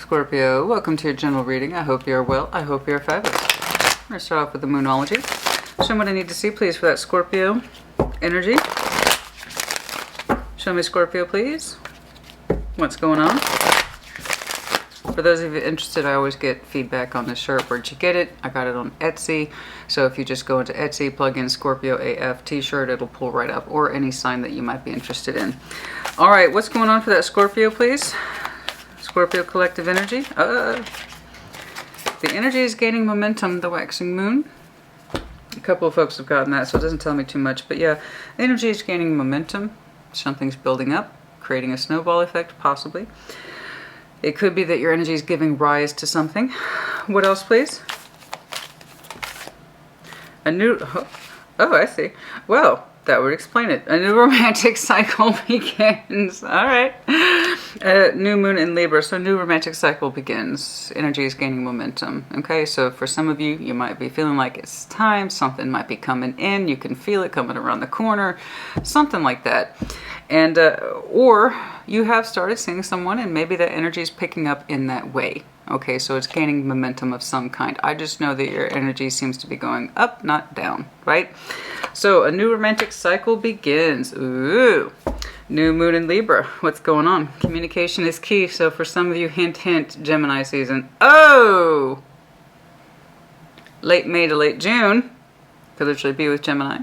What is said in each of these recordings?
Scorpio, welcome to your general reading. I hope you're well. I hope you're fabulous. I'm going to start off with the Moonology. Show me what I need to see, please, for that Scorpio energy. Show me Scorpio, please. What's going on? For those of you interested, I always get feedback on this shirt. Where'd you get it? I got it on Etsy. So if you just go into Etsy, plug in Scorpio AF t-shirt, it'll pull right up, or any sign that you might be interested in. All right, what's going on for that Scorpio, please? Scorpio collective energy. The energy is gaining momentum, the waxing moon. A couple of folks have gotten that, so it doesn't tell me too much. But yeah, the energy is gaining momentum. Something's building up, creating a snowball effect, possibly. It could be that your energy is giving rise to something. What else, please? A new... Oh, I see. Well, that would explain it. A new romantic cycle begins. All right. New moon in Libra. So new romantic cycle begins. Energy is gaining momentum. Okay, so for some of you, you might be feeling like it's time. Something might be coming in. You can feel it coming around the corner. Something like that. And, or you have started seeing someone and maybe that energy is picking up in that way. Okay, so it's gaining momentum of some kind. I just know that your energy seems to be going up, not down, right? So a new romantic cycle begins. Ooh, new moon in Libra. What's going on? Communication is key. So for some of you, hint, hint, Gemini season. Oh! Late May to late June. Could literally be with Gemini.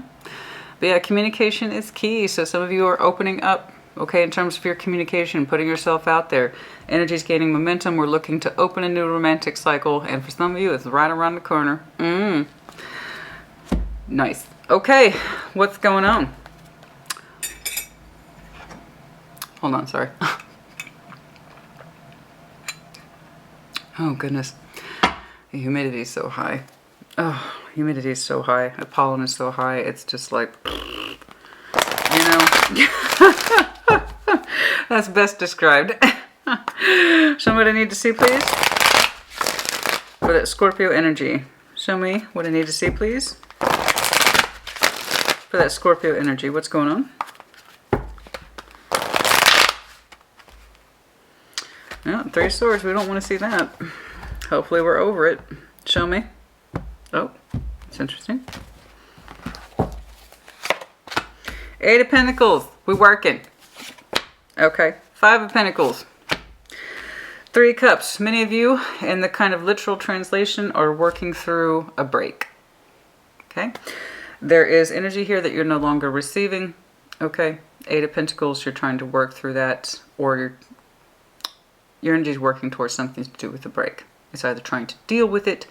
But yeah, communication is key. So some of you are opening up, okay, in terms of your communication, putting yourself out there. Energy's gaining momentum. We're looking to open a new romantic cycle. And for some of you, it's right around the corner. Nice. Okay, what's going on? Hold on, sorry. Oh, goodness. The humidity is so high. Oh, humidity is so high. The pollen is so high. It's just like, you know. That's best described. Show me what I need to see, please. For that Scorpio energy. Show me what I need to see, please. For that Scorpio energy. What's going on? Yeah, Three of Swords. We don't want to see that. Hopefully we're over it. Show me. Oh, it's interesting. Eight of Pentacles. We're working. Okay. Five of Pentacles. Three of Cups. Many of you, in the kind of literal translation, are working through a break. Okay. There is energy here that you're no longer receiving. Okay. Eight of Pentacles. You're trying to work through that, or your energy is working towards something to do with the break. It's either trying to deal with it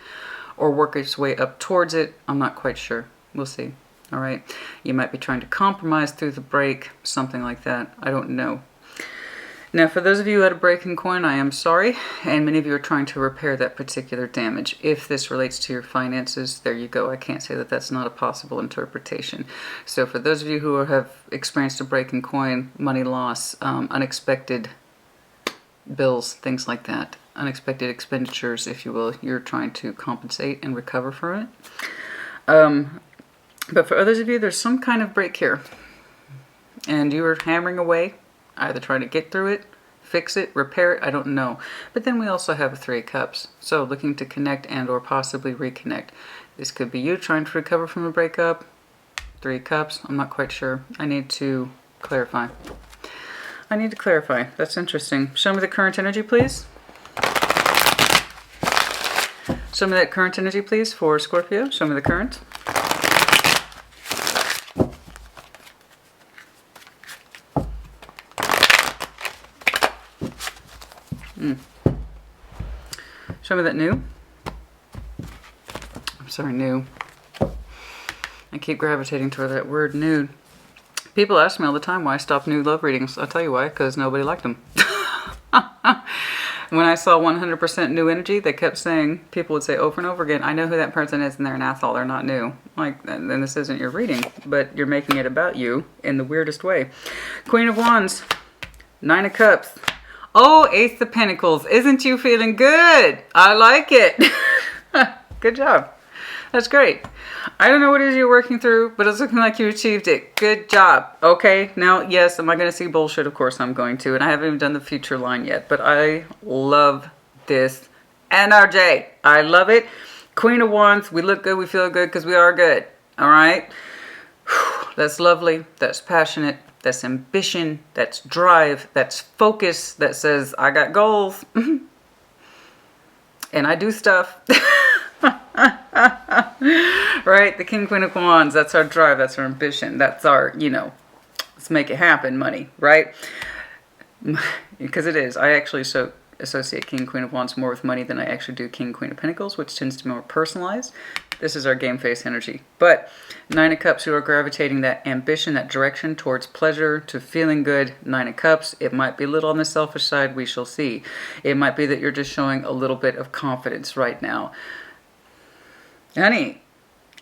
or work its way up towards it. I'm not quite sure. We'll see. All right. You might be trying to compromise through the break, something like that. I don't know. Now, for those of you who had a breaking coin, I am sorry. And many of you are trying to repair that particular damage. If this relates to your finances, there you go. I can't say that that's not a possible interpretation. So for those of you who have experienced a breaking coin, money loss, unexpected bills, things like that, unexpected expenditures, if you will, you're trying to compensate and recover from it. But for others of you, there's some kind of break here. And you are hammering away, either trying to get through it, fix it, repair it, I don't know. But then we also have a Three of Cups. So looking to connect and or possibly reconnect. This could be you trying to recover from a breakup. Three of Cups, I'm not quite sure. I need to clarify. That's interesting. Show me the current energy, please. Show me that current energy, please, for Scorpio. Show me the current. Show me that new. I'm sorry, new. I keep gravitating toward that word, nude. People ask me all the time why I stopped nude love readings. I'll tell you why, because nobody liked them. When I saw 100% new energy, they kept saying, people would say over and over again, I know who that person is and they're an asshole, they're not new. Like, then this isn't your reading, but you're making it about you in the weirdest way. Queen of Wands, Nine of Cups. Oh, Ace of Pentacles. Isn't you feeling good? I like it. Good job. That's great. I don't know what it is you're working through, but it's looking like you achieved it. Good job. Okay, now, yes, am I going to see bullshit? Of course I'm going to, and I haven't even done the future line yet, but I love this energy. I love it. Queen of Wands, we look good, we feel good because we are good. All right? That's lovely. That's passionate. That's ambition. That's drive. That's focus. That says, I got goals. And I do stuff. Right? The King, Queen of Wands. That's our drive. That's our ambition. That's our, you know, let's make it happen money. Right? Because it is. I actually associate King, Queen of Wands more with money than I actually do King, Queen of Pentacles, which tends to be more personalized. This is our game face energy. But Nine of Cups, you are gravitating that ambition, that direction towards pleasure, to feeling good. Nine of Cups, it might be a little on the selfish side. We shall see. It might be that you're just showing a little bit of confidence right now. Honey,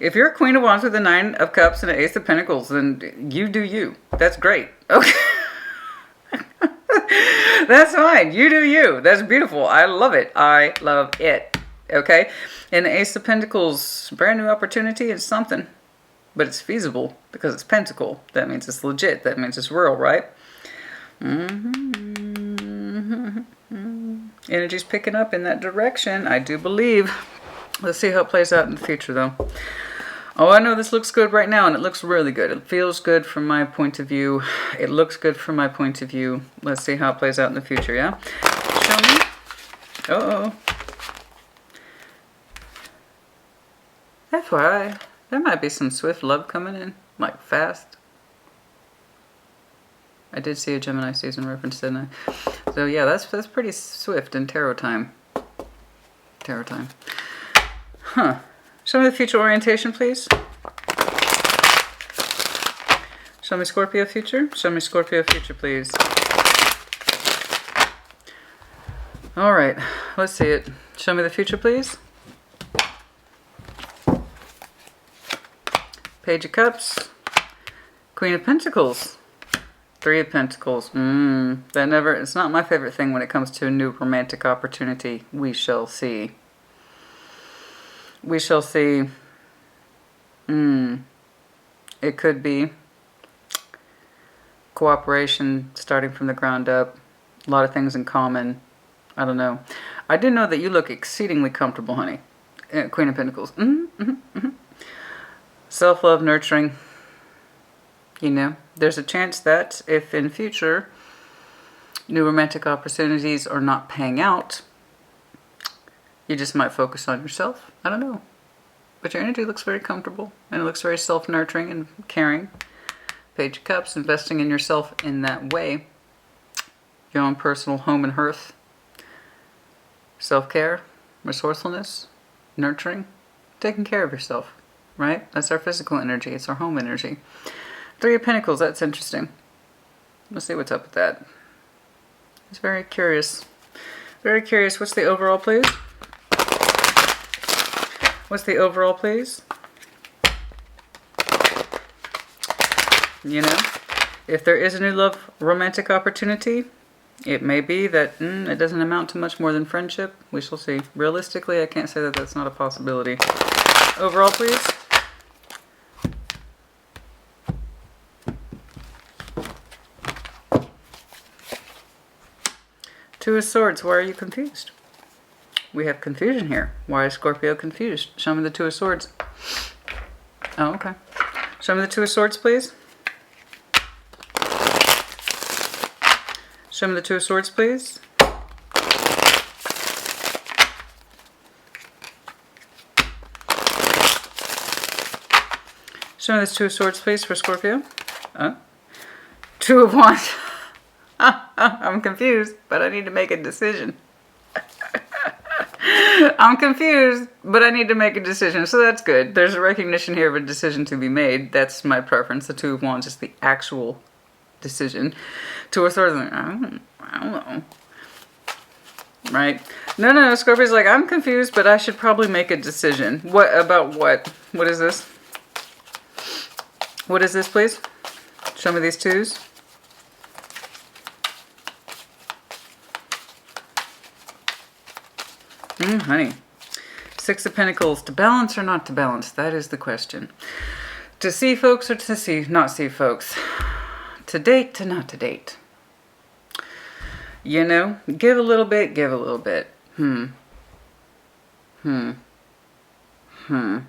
if you're a Queen of Wands with a Nine of Cups and an Ace of Pentacles, then you do you. That's great. Okay. That's fine. You do you. That's beautiful. I love it. I love it. Okay? And the Ace of Pentacles, brand new opportunity is something. But it's feasible because it's pentacle. That means it's legit. That means it's real, right? Energy's picking up in that direction, I do believe. Let's see how it plays out in the future, though. Oh, I know this looks good right now, and it looks really good. It feels good from my point of view. It looks good from my point of view. Let's see how it plays out in the future, yeah? Show me. Uh-oh. FYI, there might be some swift love coming in, like fast. I did see a Gemini season reference, didn't I? So yeah, that's pretty swift in tarot time. Tarot time. Huh. Show me the future orientation, please. Show me Scorpio future. Show me Scorpio future, please. All right, let's see it. Show me the future, please. Page of Cups. Queen of Pentacles. Three of Pentacles. It's not my favorite thing when it comes to a new romantic opportunity. We shall see. We shall see. It could be cooperation, starting from the ground up. A lot of things in common. I don't know. I do know that you look exceedingly comfortable, honey. Queen of Pentacles. Self-love, nurturing. You know, there's a chance that if in future new romantic opportunities are not paying out, you just might focus on yourself. I don't know. But your energy looks very comfortable. And it looks very self-nurturing and caring. Page of Cups, investing in yourself in that way. Your own personal home and hearth. Self-care, resourcefulness, nurturing. Taking care of yourself, right? That's our physical energy. It's our home energy. Three of Pentacles, that's interesting. Let's see what's up with that. It's very curious. Very curious. What's the overall, please? What's the overall, please? You know, if there is a new love romantic opportunity, it may be that it doesn't amount to much more than friendship. We shall see. Realistically, I can't say that that's not a possibility. Overall, please. Two of Swords, why are you confused? We have confusion here. Why is Scorpio confused? Show me the Two of Swords. Oh, okay. Show me the Two of Swords, please. Show me the Two of Swords, please. Show me this Two of Swords, please, for Scorpio. Two of Wands. I'm confused, but I need to make a decision. I'm confused, but I need to make a decision, so that's good. There's a recognition here of a decision to be made. That's my preference. The Two of Wands is the actual decision. Two of Swords, like, I don't know. Right? No, Scorpio's like, I'm confused, but I should probably make a decision. What about what? What is this? What is this, please? Show me these twos. Honey. Six of Pentacles. To balance or not to balance? That is the question. To see folks or to not see folks? To date to not to date? You know, give a little bit, give a little bit. Hmm. Hmm. Hmm.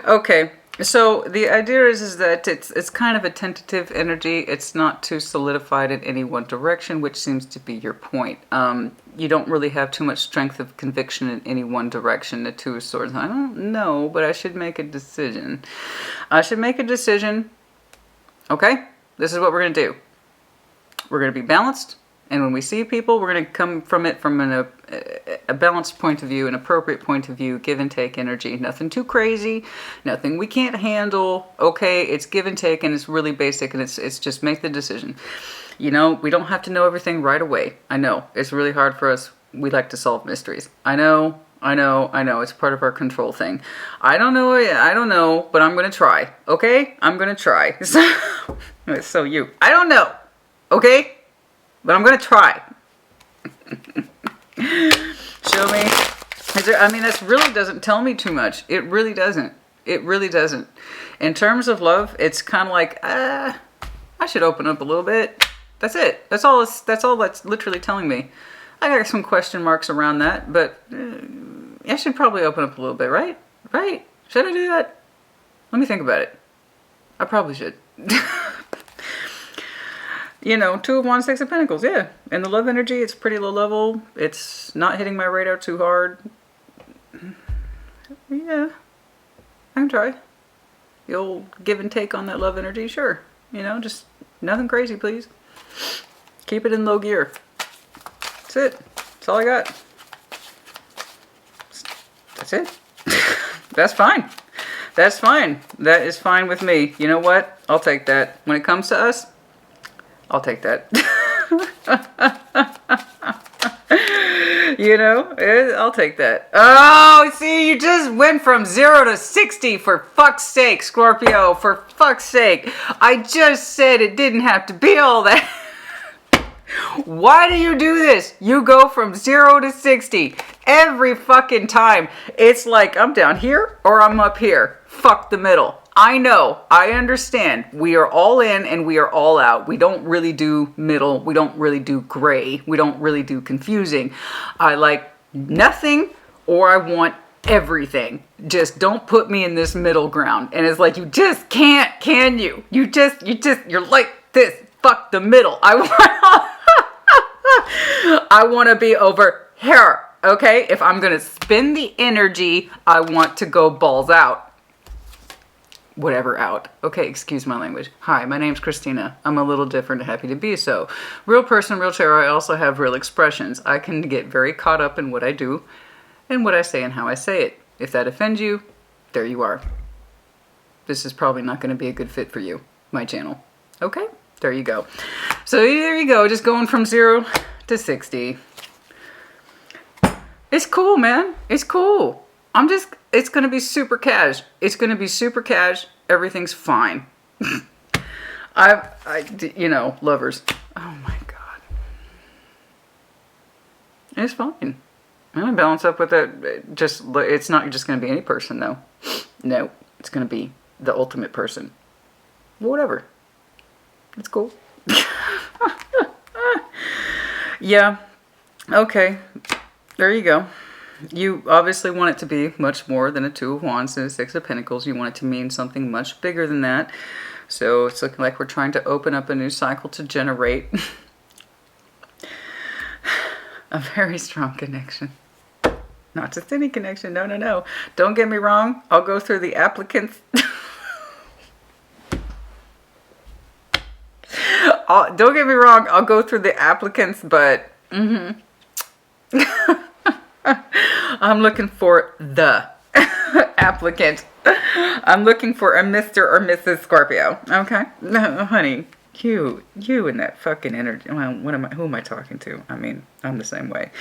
Okay. So the idea is that it's kind of a tentative energy. It's not too solidified in any one direction, which seems to be your point. You don't really have too much strength of conviction in any one direction. The Two of Swords. I don't know, but I should make a decision. I should make a decision. Okay? This is what we're going to do. We're going to be balanced. And when we see people, we're going to come from it from a balanced point of view, an appropriate point of view, give and take energy. Nothing too crazy, nothing we can't handle. Okay, it's give and take, and it's really basic, and it's just make the decision. You know, we don't have to know everything right away. I know, it's really hard for us. We like to solve mysteries. I know. It's part of our control thing. I don't know, but I'm going to try. Okay? I'm going to try. So you. I don't know. Okay? But I'm going to try. Show me. This really doesn't tell me too much. It really doesn't. It really doesn't. In terms of love, it's kind of like, I should open up a little bit. That's it. That's all that's literally telling me. I got some question marks around that, but I should probably open up a little bit, right? Right? Should I do that? Let me think about it. I probably should. You know, Two of Wands, Six of Pentacles, yeah. And the love energy, it's pretty low level. It's not hitting my radar too hard. Yeah, I can try. The old give and take on that love energy, sure. You know, just nothing crazy, please. Keep it in low gear. That's it. That's all I got. That's it. That's fine. That's fine. That is fine with me. You know what? I'll take that. When it comes to us, I'll take that. You know, I'll take that. Oh, see, you just went from 0 to 60, for fuck's sake, Scorpio, for fuck's sake. I just said it didn't have to be all that. Why do you do this? You go from 0 to 60 every fucking time. It's like I'm down here or I'm up here. Fuck the middle. I know. I understand. We are all in and we are all out. We don't really do middle. We don't really do gray. We don't really do confusing. I like nothing or I want everything. Just don't put me in this middle ground. And it's like, you just can't, can you? You're like this. Fuck the middle. I want to be over here. Okay? If I'm going to spend the energy, I want to go balls out. Whatever out. Okay, excuse my language. Hi, my name's Christina. I'm a little different and happy to be so. Real person, real tarot. I also have real expressions. I can get very caught up in what I do and what I say and how I say it. If that offends you, there you are. This is probably not going to be a good fit for you, my channel. Okay, there you go. So there you go, just going from 0 to 60. It's cool, man. It's cool. It's going to be super cash. It's going to be super cash. Everything's fine. You know, lovers. Oh my God. It's fine. I'm going to balance up with that. It's not just going to be any person though. No, it's going to be the ultimate person. Whatever. It's cool. Yeah. Okay. There you go. You obviously want it to be much more than a Two of Wands and a Six of Pentacles. You want it to mean something much bigger than that. So it's looking like we're trying to open up a new cycle to generate a very strong connection. Not just any connection. No, no, no. Don't get me wrong. I'll go through the applicants. Don't get me wrong. I'll go through the applicants, but I'm looking for the applicant. I'm looking for a Mr. or Mrs. Scorpio. Okay? No, honey, you and that fucking energy. Well, who am I talking to? I mean, I'm the same way.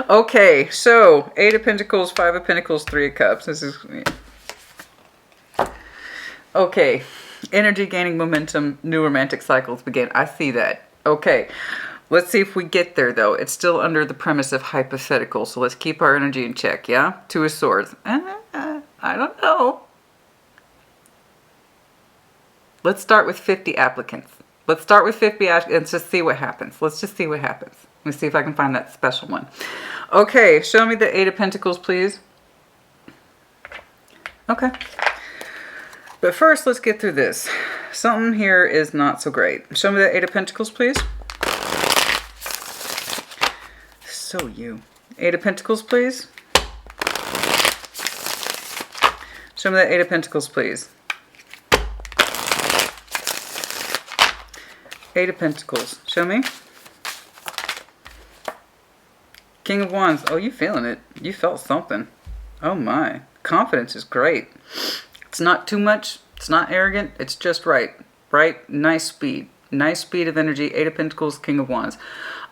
Okay, so 8 of Pentacles, 5 of Pentacles, 3 of Cups. This is... Okay. Energy gaining momentum, new romantic cycles begin. I see that. Okay. Let's see if we get there, though. It's still under the premise of hypothetical, so let's keep our energy in check, yeah? 2 of Swords. I don't know. Let's start with 50 applicants. Let's start with 50 and just see what happens. Let's just see what happens. Let me see if I can find that special one. Okay, show me the 8 of Pentacles, please. Okay. But first, let's get through this. Something here is not so great. Show me the 8 of Pentacles, please. So you. 8 of Pentacles, please. Show me the 8 of Pentacles, please. 8 of Pentacles. Show me. King of Wands. Oh, you feeling it. You felt something. Oh my. Confidence is great. It's not too much. It's not arrogant. It's just right. Right? Nice speed. Nice speed of energy. 8 of Pentacles, King of Wands.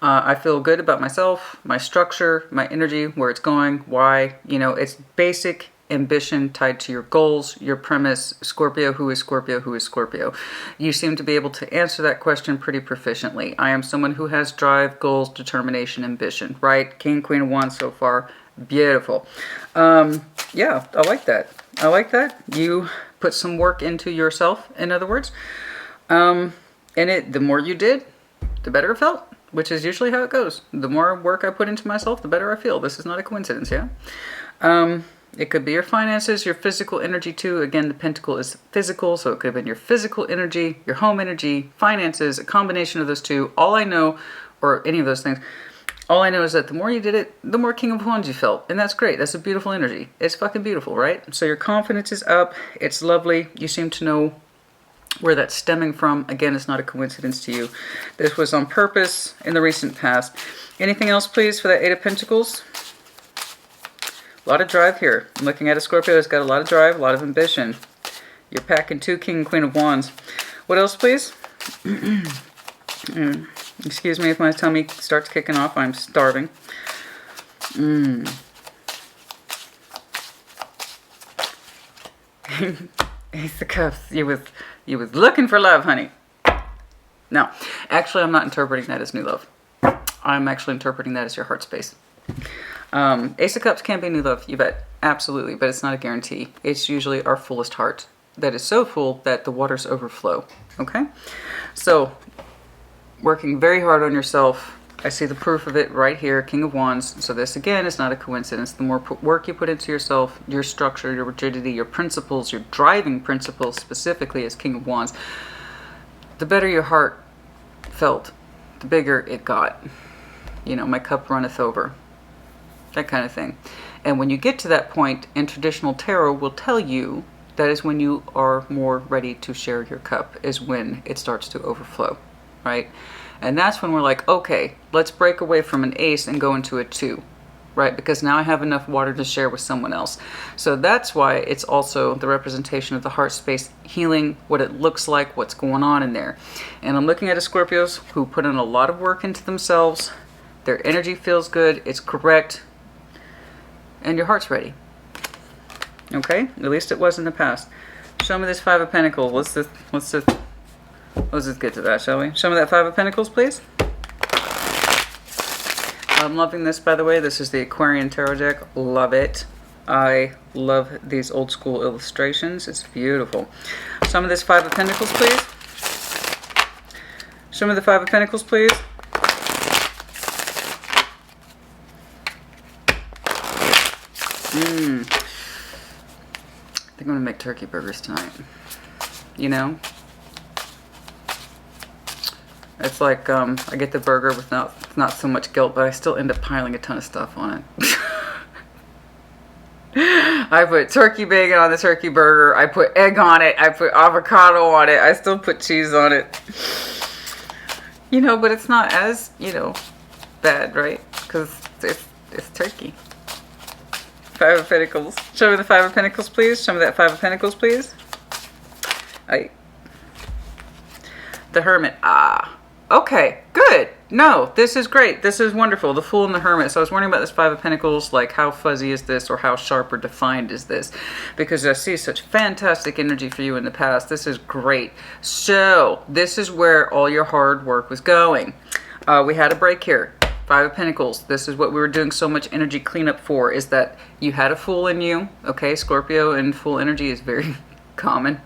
I feel good about myself, my structure, my energy, where it's going, why. You know, it's basic ambition tied to your goals, your premise. Scorpio, who is Scorpio, who is Scorpio? You seem to be able to answer that question pretty proficiently. I am someone who has drive, goals, determination, ambition, right? King, Queen of Wands so far. Beautiful. Yeah, I like that. I like that. You put some work into yourself, in other words. And the more you did, the better it felt, which is usually how it goes. The more work I put into myself, the better I feel. This is not a coincidence, yeah? It could be your finances, your physical energy too. Again, the pentacle is physical, so it could have been your physical energy, your home energy, finances, a combination of those two. All I know, or any of those things, all I know is that the more you did it, the more King of Wands you felt. And that's great. That's a beautiful energy. It's fucking beautiful, right? So your confidence is up. It's lovely. You seem to know where that's stemming from. Again, it's not a coincidence to you. This was on purpose in the recent past. Anything else, please, for that 8 of Pentacles? A lot of drive here. I'm looking at a Scorpio that's got a lot of drive, a lot of ambition. You're packing 2 King and Queen of Wands. What else, please? Excuse me if my tummy starts kicking off. I'm starving. Ace of Cups. You was looking for love, honey. No, actually, I'm not interpreting that as new love. I'm actually interpreting that as your heart space. Ace of Cups can be new love, you bet. Absolutely, but it's not a guarantee. It's usually our fullest heart that is so full that the waters overflow, okay? So, working very hard on yourself. I see the proof of it right here, King of Wands. So this, again, is not a coincidence. The more work you put into yourself, your structure, your rigidity, your principles, your driving principles, specifically as King of Wands, the better your heart felt, the bigger it got. You know, my cup runneth over. That kind of thing. And when you get to that point, and traditional tarot will tell you that is when you are more ready to share your cup, is when it starts to overflow, right? And that's when we're like, okay, let's break away from an ace and go into a 2, right? Because now I have enough water to share with someone else. So that's why it's also the representation of the heart space, healing, what it looks like, what's going on in there. And I'm looking at a Scorpios who put in a lot of work into themselves. Their energy feels good. It's correct. And your heart's ready. Okay? At least it was in the past. Show me this 5 of Pentacles. Let's just get to that, shall we? Show me that 5 of Pentacles, please. I'm loving this, by the way. This is the Aquarian Tarot deck. Love it. I love these old school illustrations. It's beautiful. Show me this 5 of Pentacles, please. Show me the 5 of Pentacles, please. I think I'm going to make turkey burgers tonight. You know? It's like I get the burger with not so much guilt, but I still end up piling a ton of stuff on it. I put turkey bacon on the turkey burger. I put egg on it. I put avocado on it. I still put cheese on it. You know, but it's not as, you know, bad, right? Because it's turkey. 5 of Pentacles. Show me the 5 of Pentacles, please. Show me that 5 of Pentacles, please. The Hermit. Okay, good. No, this is great. This is wonderful. The Fool and the Hermit. So I was wondering about this 5 of Pentacles, like how fuzzy is this or how sharp or defined is this? Because I see such fantastic energy for you in the past. This is great. So this is where all your hard work was going. We had a break here. 5 of Pentacles. This is what we were doing so much energy cleanup for, is that you had a Fool in you. Okay, Scorpio and Fool energy is very common.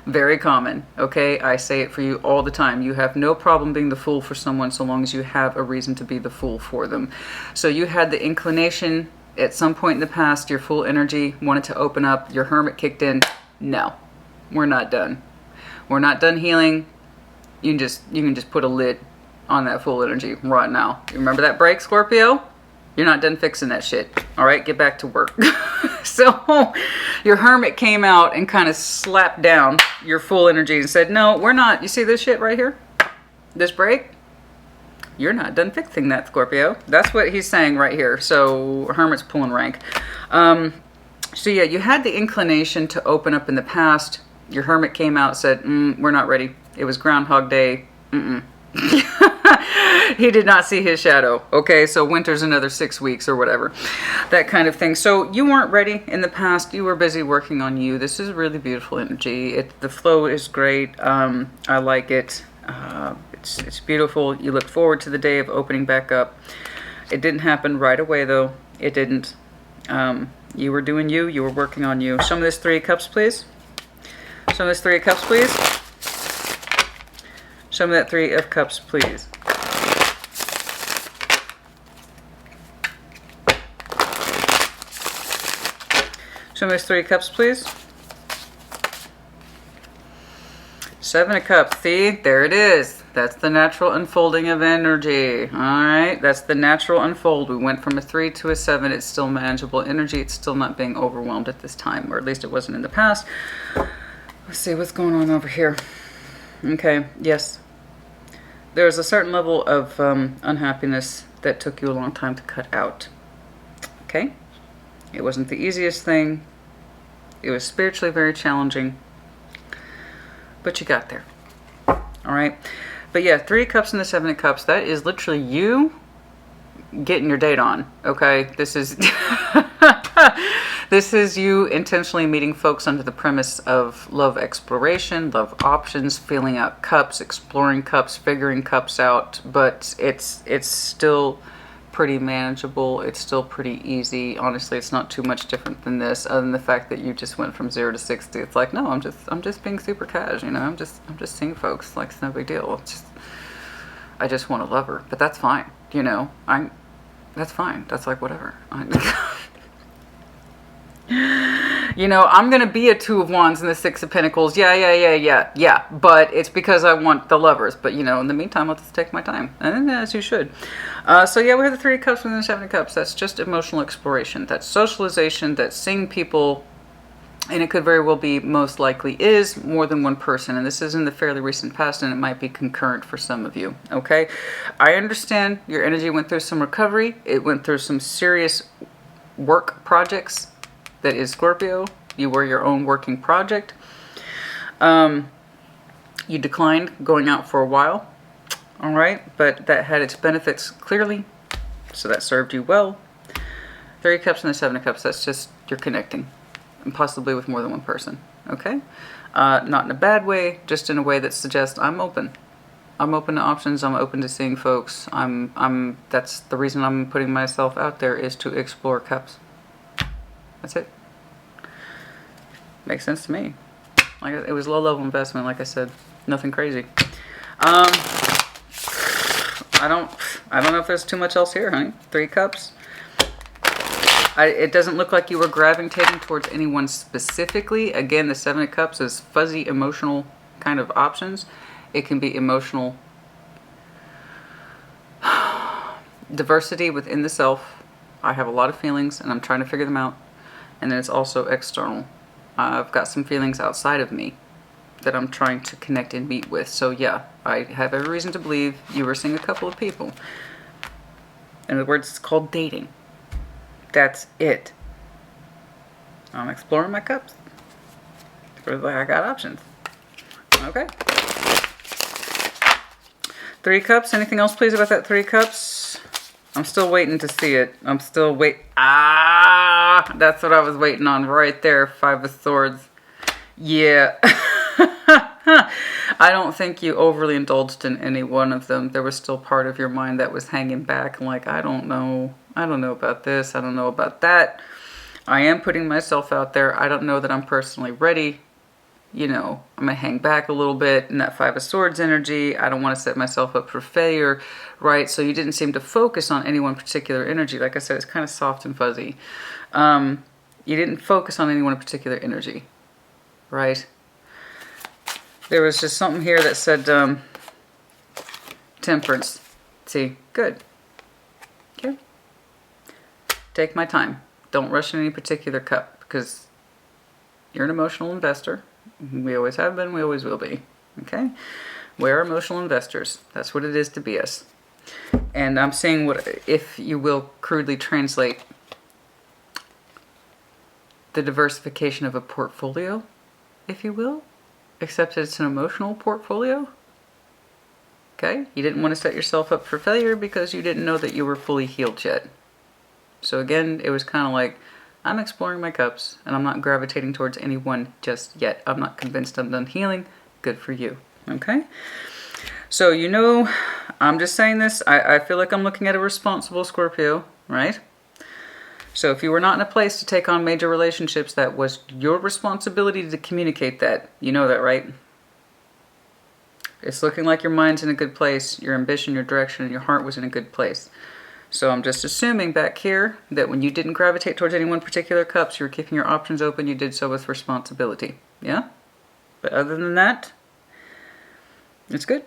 Very common, okay? I say it for you all the time. You have no problem being the fool for someone so long as you have a reason to be the fool for them. So you had the inclination at some point in the past, your full energy wanted to open up, your hermit kicked in. No, we're not done. We're not done healing. You can just put a lid on that full energy right now. You remember that break, Scorpio? You're not done fixing that shit. All right, get back to work. So your hermit came out and kind of slapped down your full energy and said, no, we're not. You see this shit right here? This break? You're not done fixing that, Scorpio. That's what he's saying right here. So hermit's pulling rank. So yeah, you had the inclination to open up in the past. Your hermit came out, said, we're not ready. It was Groundhog Day. He did not see his shadow. Okay, so winter's another 6 weeks or whatever. That kind of thing. So you weren't ready in the past. You were busy working on you. This is really beautiful energy. The flow is great. I like it. It's beautiful. You look forward to the day of opening back up. It didn't happen right away, though. It didn't. You were doing you. You were working on you. Show me this Three of Cups, please. Show me this Three of Cups, please. Show me that Three of Cups, please. Show me this Three of Cups, please. Seven of Cups. See, there it is. That's the natural unfolding of energy. All right, that's the natural unfold. We went from a 3 to a 7. It's still manageable energy. It's still not being overwhelmed at this time, or at least it wasn't in the past. Let's see what's going on over here. Okay, yes. There's a certain level of unhappiness that took you a long time to cut out. Okay? It wasn't the easiest thing. It was spiritually very challenging. But you got there. All right? But yeah, Three of Cups and the Seven of Cups, that is literally you getting your date on. Okay? This is... This is you intentionally meeting folks under the premise of love exploration, love options, feeling out cups, exploring cups, figuring cups out, but it's still pretty manageable. It's still pretty easy. Honestly, it's not too much different than this, other than the fact that you just went from 0 to 60. It's like, no, I'm just being super cash, you know. I'm just seeing folks like it's no big deal. It's just, I just want a lover, but that's fine, you know. That's fine. That's like whatever. You know, I'm going to be a Two of Wands and the Six of Pentacles. Yeah. But it's because I want the lovers. But, you know, in the meantime, I'll just take my time. And as you should. So, yeah, we have the Three of Cups and the Seven of Cups. That's just emotional exploration. That's socialization. That's seeing people. And it could very well be, most likely is, more than one person. And this is in the fairly recent past, and it might be concurrent for some of you. Okay? I understand your energy went through some recovery. It went through some serious work projects. That is Scorpio. You were your own working project. You declined going out for a while. All right. But that had its benefits clearly. So that served you well. Three of Cups and the Seven of Cups. That's just you're connecting. And possibly with more than one person. Okay. Not in a bad way. Just in a way that suggests I'm open. I'm open to options. I'm open to seeing folks. That's the reason I'm putting myself out there, is to explore cups. That's it. Makes sense to me. Like, it was low level investment, like I said. Nothing crazy. I don't know if there's too much else here, honey. Three Cups. It doesn't look like you were gravitating towards anyone specifically. Again, the Seven of Cups is fuzzy emotional kind of options. It can be emotional diversity within the self. I have a lot of feelings and I'm trying to figure them out. And then it's also external. I've got some feelings outside of me that I'm trying to connect and meet with. So yeah, I have every reason to believe you were seeing a couple of people. In other words, it's called dating. That's it. I'm exploring my cups. I got options. Okay. Three Cups. Anything else, please, about that Three Cups? I'm still waiting to see it. I'm still that's what I was waiting on right there. Five of Swords. Yeah. I don't think you overly indulged in any one of them. There was still part of your mind that was hanging back, like, I don't know about this. I don't know about that. I am putting myself out there. I don't know that I'm personally ready you know, I'm going to hang back a little bit in that Five of Swords energy. I don't want to set myself up for failure, right? So you didn't seem to focus on any one particular energy. Like I said, it's kind of soft and fuzzy. You didn't focus on any one particular energy, right? There was just something here that said temperance. See, good. Okay. Take my time. Don't rush in any particular cup, because you're an emotional investor. We always have been, we always will be. Okay? We are emotional investors. That's what it is to be us. And I'm saying what, if you will crudely translate, the diversification of a portfolio, if you will, except it's an emotional portfolio. Okay? You didn't want to set yourself up for failure because you didn't know that you were fully healed yet. So again, it was kind of like, I'm exploring my cups and I'm not gravitating towards anyone just yet. I'm not convinced I'm done healing. Good for you. Okay? So, you know, I'm just saying this. I feel like I'm looking at a responsible Scorpio, right? So if you were not in a place to take on major relationships, that was your responsibility to communicate that. You know that, right? It's looking like your mind's in a good place, your ambition, your direction, and your heart was in a good place. So I'm just assuming back here that when you didn't gravitate towards any one particular cups, you were keeping your options open, you did so with responsibility. Yeah? But other than that, it's good.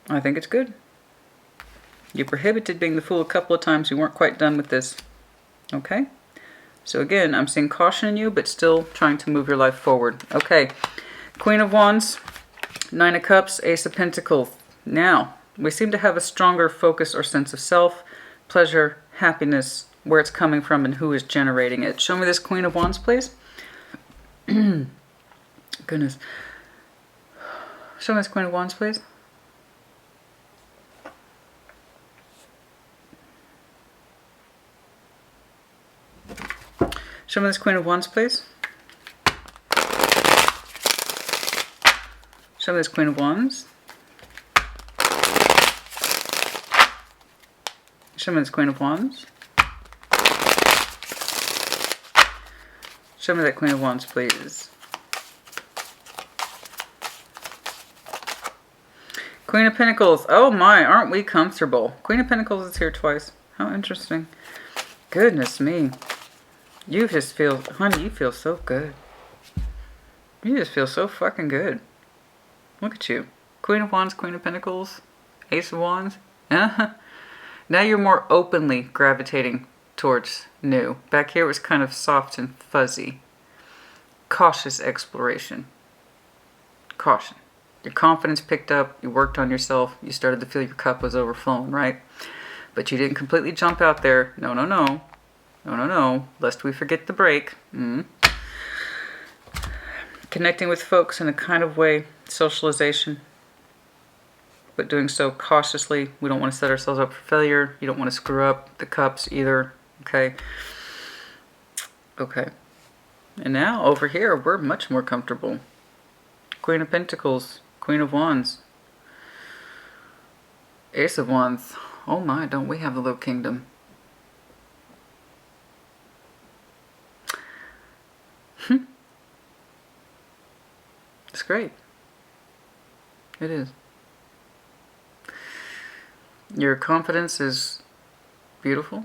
I think it's good. You prohibited being the fool a couple of times. You weren't quite done with this. Okay? So again, I'm seeing caution in you, but still trying to move your life forward. Okay. Queen of Wands, Nine of Cups, Ace of Pentacles. Now, we seem to have a stronger focus or sense of self, pleasure, happiness, where it's coming from and who is generating it. Show me this Queen of Wands, please. Goodness. Show me this Queen of Wands, please. Show me this Queen of Wands, please. Show me this Queen of Wands. Show me this Queen of Wands. Show me that Queen of Wands, please. Queen of Pentacles. Oh my, aren't we comfortable? Queen of Pentacles is here twice. How interesting. Goodness me. You just feel, honey, you feel so good. You just feel so fucking good. Look at you. Queen of Wands, Queen of Pentacles, Ace of Wands. Now you're more openly gravitating towards new. Back here it was kind of soft and fuzzy. Cautious exploration. Caution. Your confidence picked up. You worked on yourself. You started to feel your cup was overflowing, right? But you didn't completely jump out there. No, no, no. No, no, no. Lest we forget the break. Connecting with folks in a kind of way. Socialization. But doing so cautiously. We don't want to set ourselves up for failure. You don't want to screw up the cups either. Okay. Okay. And now over here, we're much more comfortable. Queen of Pentacles. Queen of Wands. Ace of Wands. Oh my, don't we have the little kingdom. It's great. It is. Your confidence is beautiful.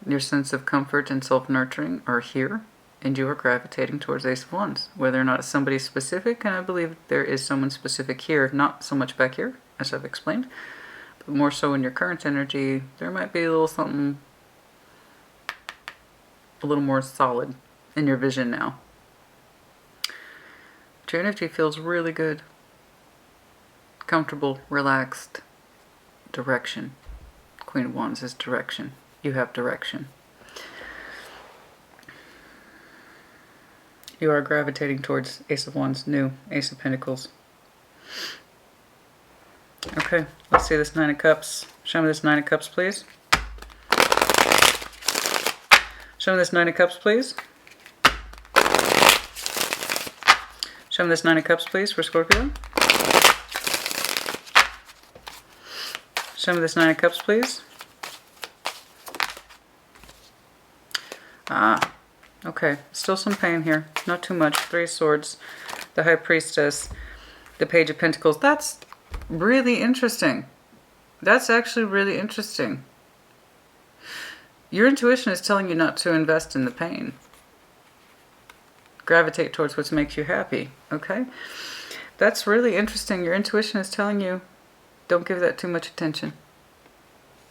Your sense of comfort and self-nurturing are here. And you are gravitating towards Ace of Wands. Whether or not it's somebody specific, and I believe there is someone specific here. Not so much back here, as I've explained. But more so in your current energy, there might be a little something a little more solid in your vision now. But your energy feels really good. Comfortable, relaxed. Direction. Queen of Wands is direction. You have direction. You are gravitating towards Ace of Wands, new Ace of Pentacles. Okay, let's see this Nine of Cups. Show me this Nine of Cups, please. Show me this Nine of Cups, please. Show me this Nine of Cups, please, for Scorpio. Show me this Nine of Cups, please. Okay, still some pain here. Not too much. Three of Swords. the High Priestess, the Page of Pentacles. That's really interesting. That's actually really interesting. Your intuition is telling you not to invest in the pain. Gravitate towards what makes you happy, okay? That's really interesting. Your intuition is telling you, don't give that too much attention.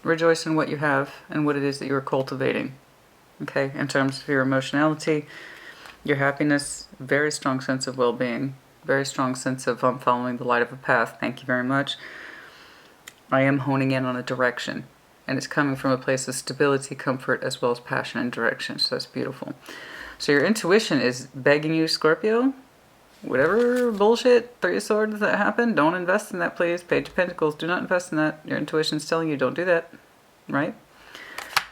Rejoice in what you have and what it is that you are cultivating, okay? In terms of your emotionality, your happiness, very strong sense of well-being, very strong sense of following the light of a path. Thank you very much. I am honing in on a direction, and it's coming from a place of stability, comfort, as well as passion and direction. So that's beautiful. So your intuition is begging you, Scorpio, whatever bullshit, Three of Swords that happened, don't invest in that, please. Page of Pentacles, do not invest in that. Your intuition's telling you don't do that, right?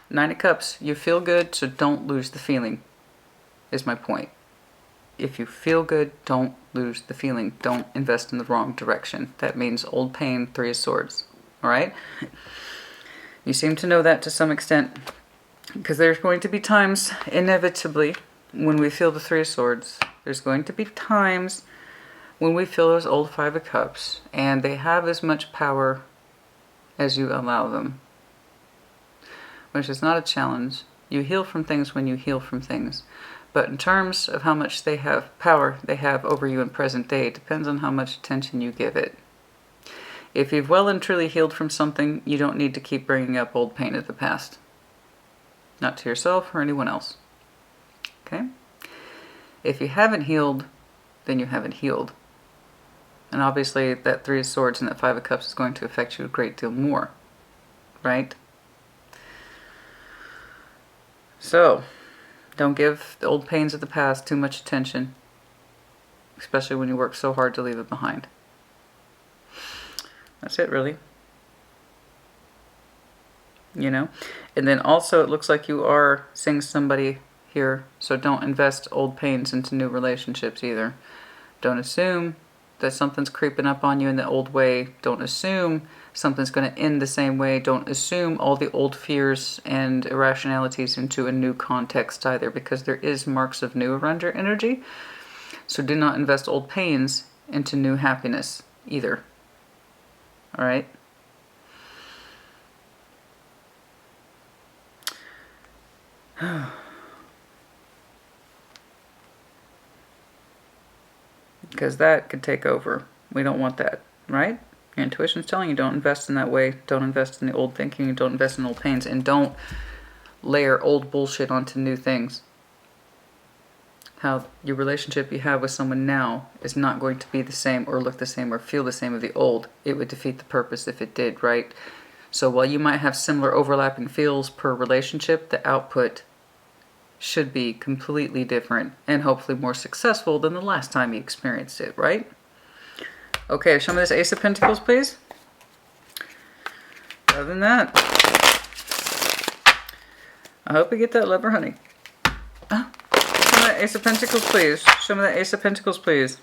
Nine of Cups, you feel good, so don't lose the feeling, is my point. If you feel good, don't lose the feeling. Don't invest in the wrong direction. That means old pain, Three of Swords. All right? You seem to know that to some extent, because there's going to be times, inevitably, when we feel the Three of Swords. There's going to be times when we feel those old Five of Cups, and they have as much power as you allow them, which is not a challenge. You heal from things when you heal from things. But in terms of how much they have power they have over you in present day, it depends on how much attention you give it. If you've well and truly healed from something, you don't need to keep bringing up old pain of the past. Not to yourself or anyone else. Okay? If you haven't healed, then you haven't healed. And obviously that Three of Swords and that Five of Cups is going to affect you a great deal more. Right? So, don't give the old pains of the past too much attention. Especially when you work so hard to leave it behind. That's it, really. You know? And then also it looks like you are seeing somebody here, so don't invest old pains into new relationships either. Don't assume that something's creeping up on you in the old way. Don't assume something's going to end the same way. Don't assume all the old fears and irrationalities into a new context either, because there is marks of new around your energy. So do not invest old pains into new happiness either. All right? Because that could take over. We don't want that, right? Your intuition's telling you don't invest in that way. Don't invest in the old thinking. Don't invest in old pains. And don't layer old bullshit onto new things. How your relationship you have with someone now is not going to be the same or look the same or feel the same as the old. It would defeat the purpose if it did, right? So while you might have similar overlapping feels per relationship, the output should be completely different and hopefully more successful than the last time you experienced it, right? Okay, show me this Ace of Pentacles, please. Other than that, I hope we get that love or honey. Show me that Ace of Pentacles, please. Show me that Ace of Pentacles, please.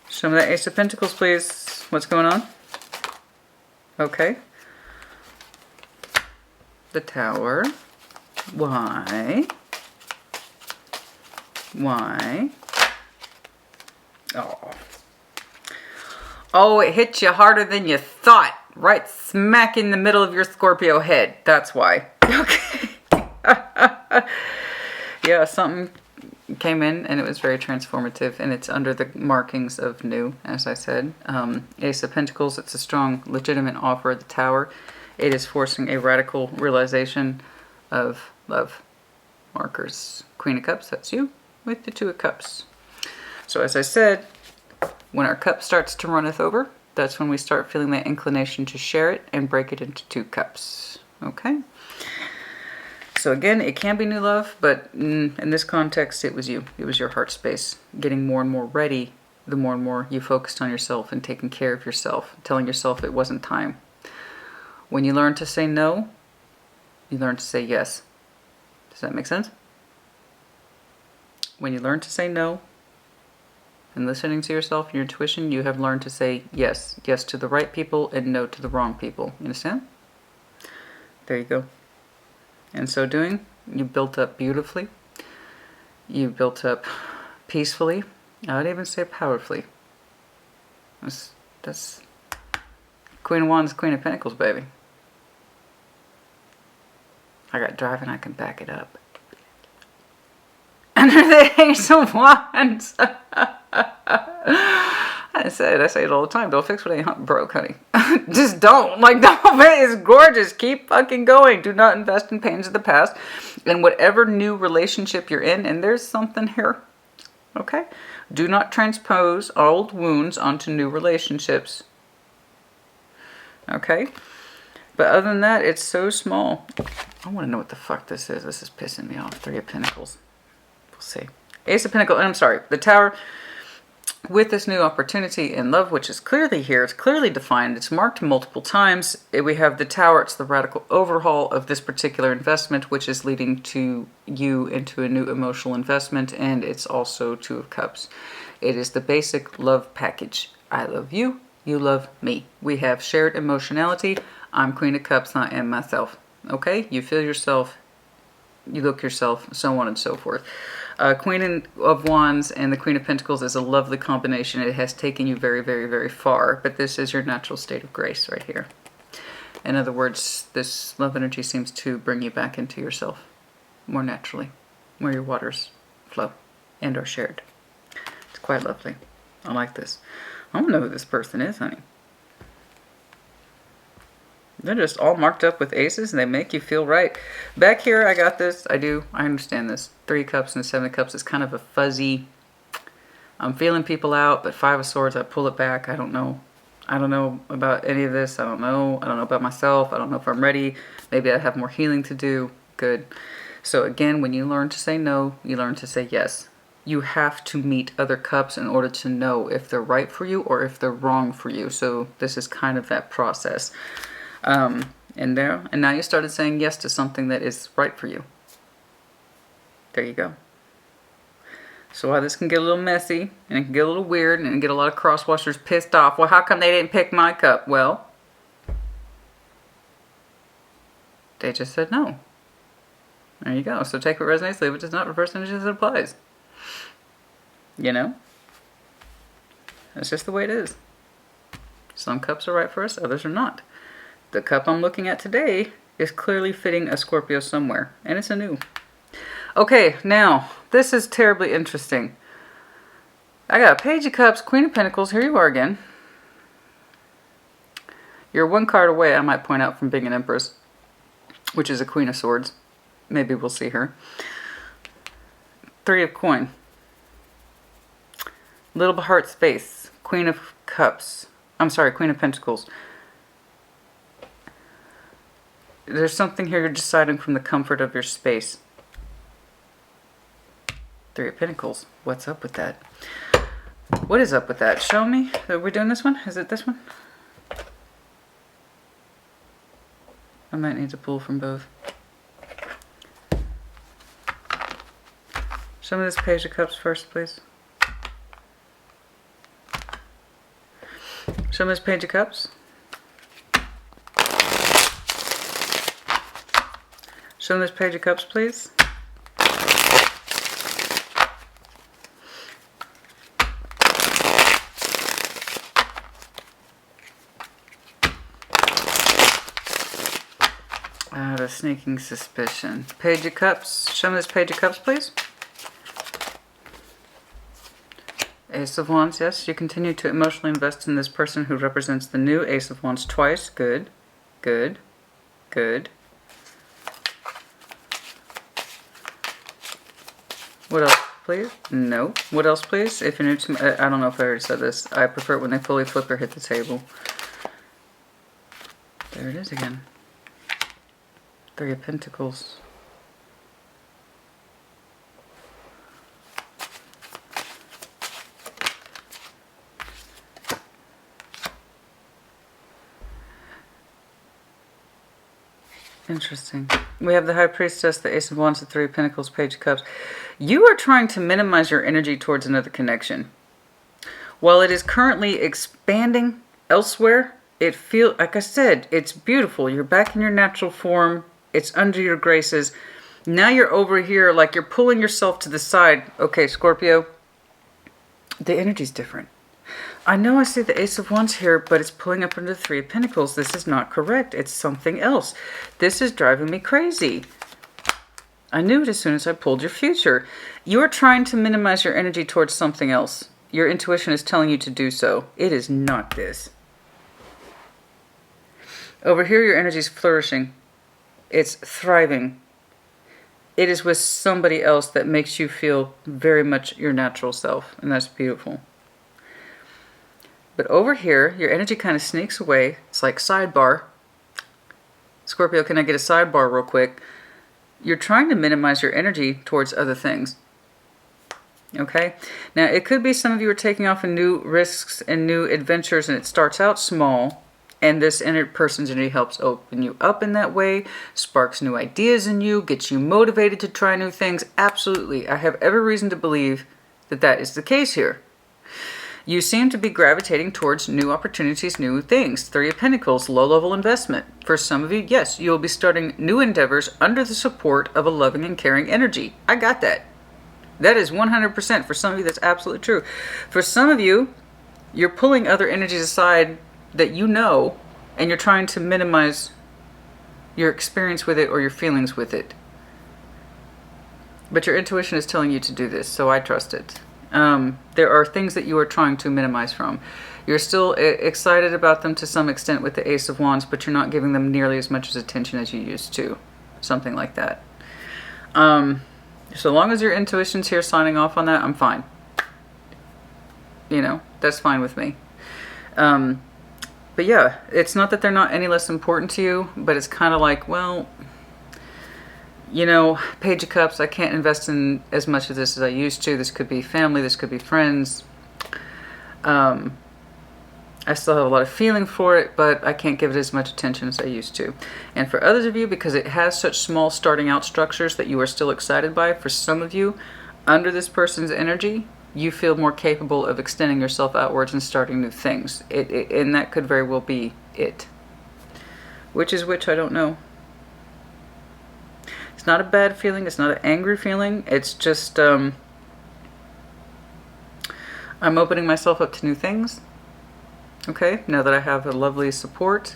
Show me that Ace of Pentacles, please. What's going on? Okay. The Tower. Why? Why? Oh. Oh, it hit you harder than you thought. Right smack in the middle of your Scorpio head. That's why. Okay. Yeah, something came in and it was very transformative, and it's under the markings of new, as I said. Ace of Pentacles, it's a strong, legitimate offer of the Tower. It is forcing a radical realization of love. Markers. Queen of Cups, that's you, with the Two of Cups. So as I said, when our cup starts to runneth over, that's when we start feeling that inclination to share it and break it into two cups. Okay? So again, it can be new love, but in this context, it was you. It was your heart space. Getting more and more ready, the more and more you focused on yourself and taking care of yourself, telling yourself it wasn't time. When you learn to say no, you learn to say yes. Does that make sense? When you learn to say no, and listening to yourself and your intuition, you have learned to say yes. Yes to the right people and no to the wrong people. You understand? There you go. In so doing, you built up beautifully. You built up peacefully. I would even say powerfully. That's Queen of Wands, Queen of Pentacles, baby. I got drive and I can back it up. Under the Ace of Wands. I say it all the time. Don't fix what ain't broke, honey. Just don't. Like, don't. It's gorgeous. Keep fucking going. Do not invest in pains of the past. And whatever new relationship you're in, and there's something here, okay? Do not transpose old wounds onto new relationships. Okay? But other than that, it's so small. I want to know what the fuck this is. This is pissing me off. Three of Pentacles. We'll see. Ace of Pentacles. I'm sorry. The Tower. With this new opportunity in love, which is clearly here, it's clearly defined, it's marked multiple times. We have the Tower, it's the radical overhaul of this particular investment, which is leading to you into a new emotional investment, and it's also Two of Cups. It is the basic love package. I love you, you love me. We have shared emotionality. I'm Queen of Cups, I am myself. Okay? You feel yourself, you look yourself, so on and so forth. Queen of Wands and the Queen of Pentacles is a lovely combination. It has taken you very, very, very far. But this is your natural state of grace right here. In other words, this love energy seems to bring you back into yourself more naturally, where your waters flow and are shared. It's quite lovely. I like this. I don't know who this person is, honey. They're just all marked up with aces and they make you feel right. Back here, I got this. I understand this. Three of Cups and Seven of Cups is kind of a fuzzy, I'm feeling people out, but Five of Swords, I pull it back. I don't know. I don't know about any of this. I don't know. I don't know about myself. I don't know if I'm ready. Maybe I have more healing to do. Good. So again, when you learn to say no, you learn to say yes. You have to meet other cups in order to know if they're right for you or if they're wrong for you. So this is kind of that process. And now you started saying yes to something that is right for you. There you go. So while this can get a little messy, and it can get a little weird, and get a lot of crosswashers pissed off, well, how come they didn't pick my cup? Well, they just said no. There you go. So take what resonates, leave what does not, reverse energy as it applies. You know? That's just the way it is. Some cups are right for us, others are not. The cup I'm looking at today is clearly fitting a Scorpio somewhere, and it's a new. Okay, now, this is terribly interesting. I got Page of Cups, Queen of Pentacles, here you are again. You're one card away, I might point out, from being an Empress, which is a Queen of Swords. Maybe we'll see her. Three of Coin. Little Heart Space, Queen of Cups. I'm sorry, Queen of Pentacles. There's something here you're deciding from the comfort of your space. Three of Pentacles. What's up with that? What is up with that? Show me. Are we doing this one? Is it this one? I might need to pull from both. Show me this Page of Cups first, please. Show me this Page of Cups. Show me this Page of Cups, please. I have a sneaking suspicion. Page of Cups. Show me this Page of Cups, please. Ace of Wands, yes. You continue to emotionally invest in this person who represents the new Ace of Wands twice. Good. Good. Good. What else, please? No. What else, please? If you're new to me, I don't know if I already said this. I prefer it when they fully flip or hit the table. There it is again. Three of Pentacles. Interesting. We have the High Priestess, the Ace of Wands, the Three of Pentacles, Page of Cups. You are trying to minimize your energy towards another connection. While it is currently expanding elsewhere, it feels, like I said, it's beautiful. You're back in your natural form. It's under your graces. Now you're over here, like you're pulling yourself to the side. Okay, Scorpio, the energy's different. I know I see the Ace of Wands here, but it's pulling up into the Three of Pentacles. This is not correct. It's something else. This is driving me crazy. I knew it as soon as I pulled your future. You are trying to minimize your energy towards something else. Your intuition is telling you to do so. It is not this. Over here, your energy is flourishing. It's thriving. It is with somebody else that makes you feel very much your natural self, and that's beautiful. But over here, your energy kind of sneaks away. It's like sidebar. Scorpio, can I get a sidebar real quick? You're trying to minimize your energy towards other things. Okay? Now, it could be some of you are taking off in new risks and new adventures, and it starts out small, and this person's energy helps open you up in that way, sparks new ideas in you, gets you motivated to try new things. Absolutely. I have every reason to believe that that is the case here. You seem to be gravitating towards new opportunities, new things. Three of Pentacles, low-level investment. For some of you, yes, you'll be starting new endeavors under the support of a loving and caring energy. I got that. That is 100%. For some of you, that's absolutely true. For some of you, you're pulling other energies aside that you know, and you're trying to minimize your experience with it or your feelings with it. But your intuition is telling you to do this, so I trust it. There are things that you are trying to minimize from. You're still excited about them to some extent with the Ace of Wands, but you're not giving them nearly as much attention as you used to. Something like that. So long as your intuition's here signing off on that, I'm fine. You know, that's fine with me. But yeah, it's not that they're not any less important to you, but it's kind of like, well, you know, Page of Cups, I can't invest in as much of this as I used to. This could be family, this could be friends. I still have a lot of feeling for it, but I can't give it as much attention as I used to. And for others of you, because it has such small starting out structures that you are still excited by, for some of you, under this person's energy, you feel more capable of extending yourself outwards and starting new things. And that could very well be it. Which is which, I don't know. It's not a bad feeling. It's not an angry feeling. It's just, I'm opening myself up to new things. Okay, now that I have a lovely support.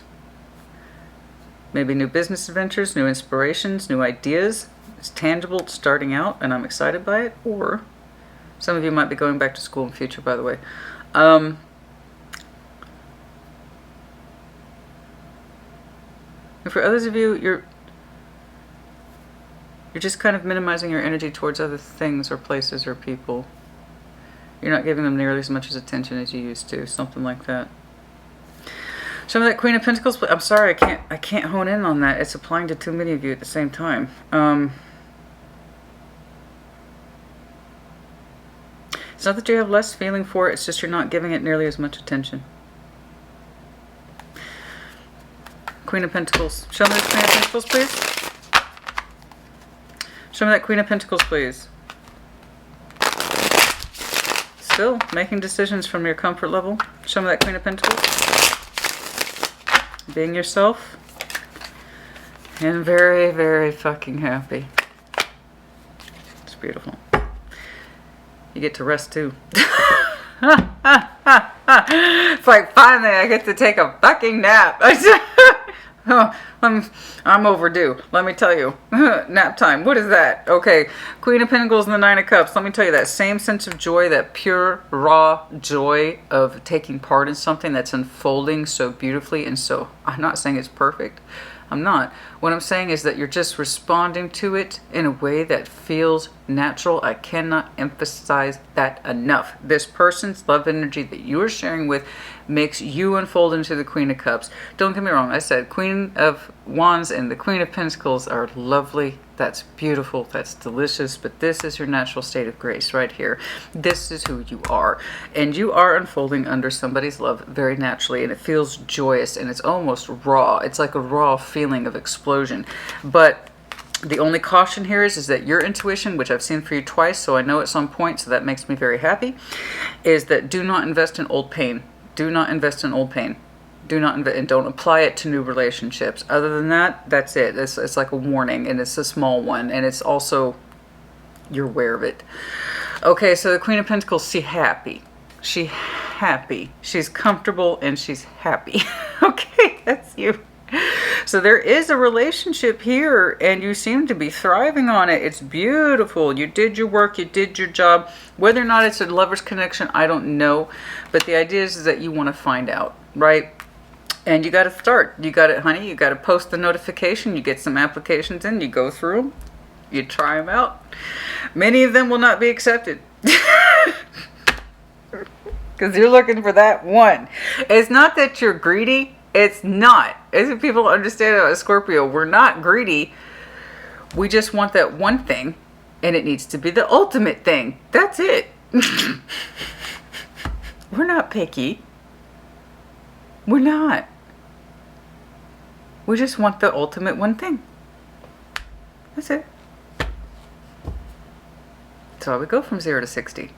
Maybe new business adventures, new inspirations, new ideas. It's tangible, it's starting out, and I'm excited by it. Or some of you might be going back to school in the future, by the way. And for others of you, you're just kind of minimizing your energy towards other things or places or people. You're not giving them nearly as much as attention as you used to. Something like that. Some of that Queen of Pentacles. I'm sorry, I can't hone in on that. It's applying to too many of you at the same time. It's not that you have less feeling for it. It's just you're not giving it nearly as much attention. Queen of Pentacles. Show me the Queen of Pentacles, please. Show me that Queen of Pentacles, please. Still making decisions from your comfort level. Show me that Queen of Pentacles. Being yourself. And very, very fucking happy. It's beautiful. You get to rest too. It's like finally I get to take a fucking nap. I'm overdue. Let me tell you. Nap time. What is that? Okay. Queen of Pentacles and the Nine of Cups. Let me tell you, that same sense of joy, that pure, raw joy of taking part in something that's unfolding so beautifully and so... I'm not saying it's perfect. I'm not. What I'm saying is that you're just responding to it in a way that feels natural. I cannot emphasize that enough. This person's love energy that you are sharing with makes you unfold into the Queen of Cups. Don't get me wrong. I said Queen of Wands and the Queen of Pentacles are lovely. That's beautiful. That's delicious. But this is your natural state of grace right here. This is who you are. And you are unfolding under somebody's love very naturally. And it feels joyous and it's almost raw. It's like a raw feeling of explosion. But the only caution here is that your intuition, which I've seen for you twice, so I know it's on point, so that makes me very happy, is that do not invest in old pain. Do not invest in old pain. Do not and don't apply it to new relationships. Other than that, that's it. It's like a warning, and it's a small one, and it's also, you're aware of it. Okay, so the Queen of Pentacles, she's happy. She's happy. She's comfortable and she's happy. Okay, that's you. So there is a relationship here and you seem to be thriving on it. It's beautiful. You did your work. You did your job. Whether or not it's a lover's connection, I don't know. But the idea is that you want to find out, right? And you got to start. You got it, honey. You got to post the notification. You get some applications in. You go through them. You try them out. Many of them will not be accepted. Because you're looking for that one. It's not that you're greedy. It's not. As if people understand about Scorpio, we're not greedy. We just want that one thing. And it needs to be the ultimate thing. That's it. We're not picky. We're not. We just want the ultimate one thing. That's it. So we go from 0 to 60.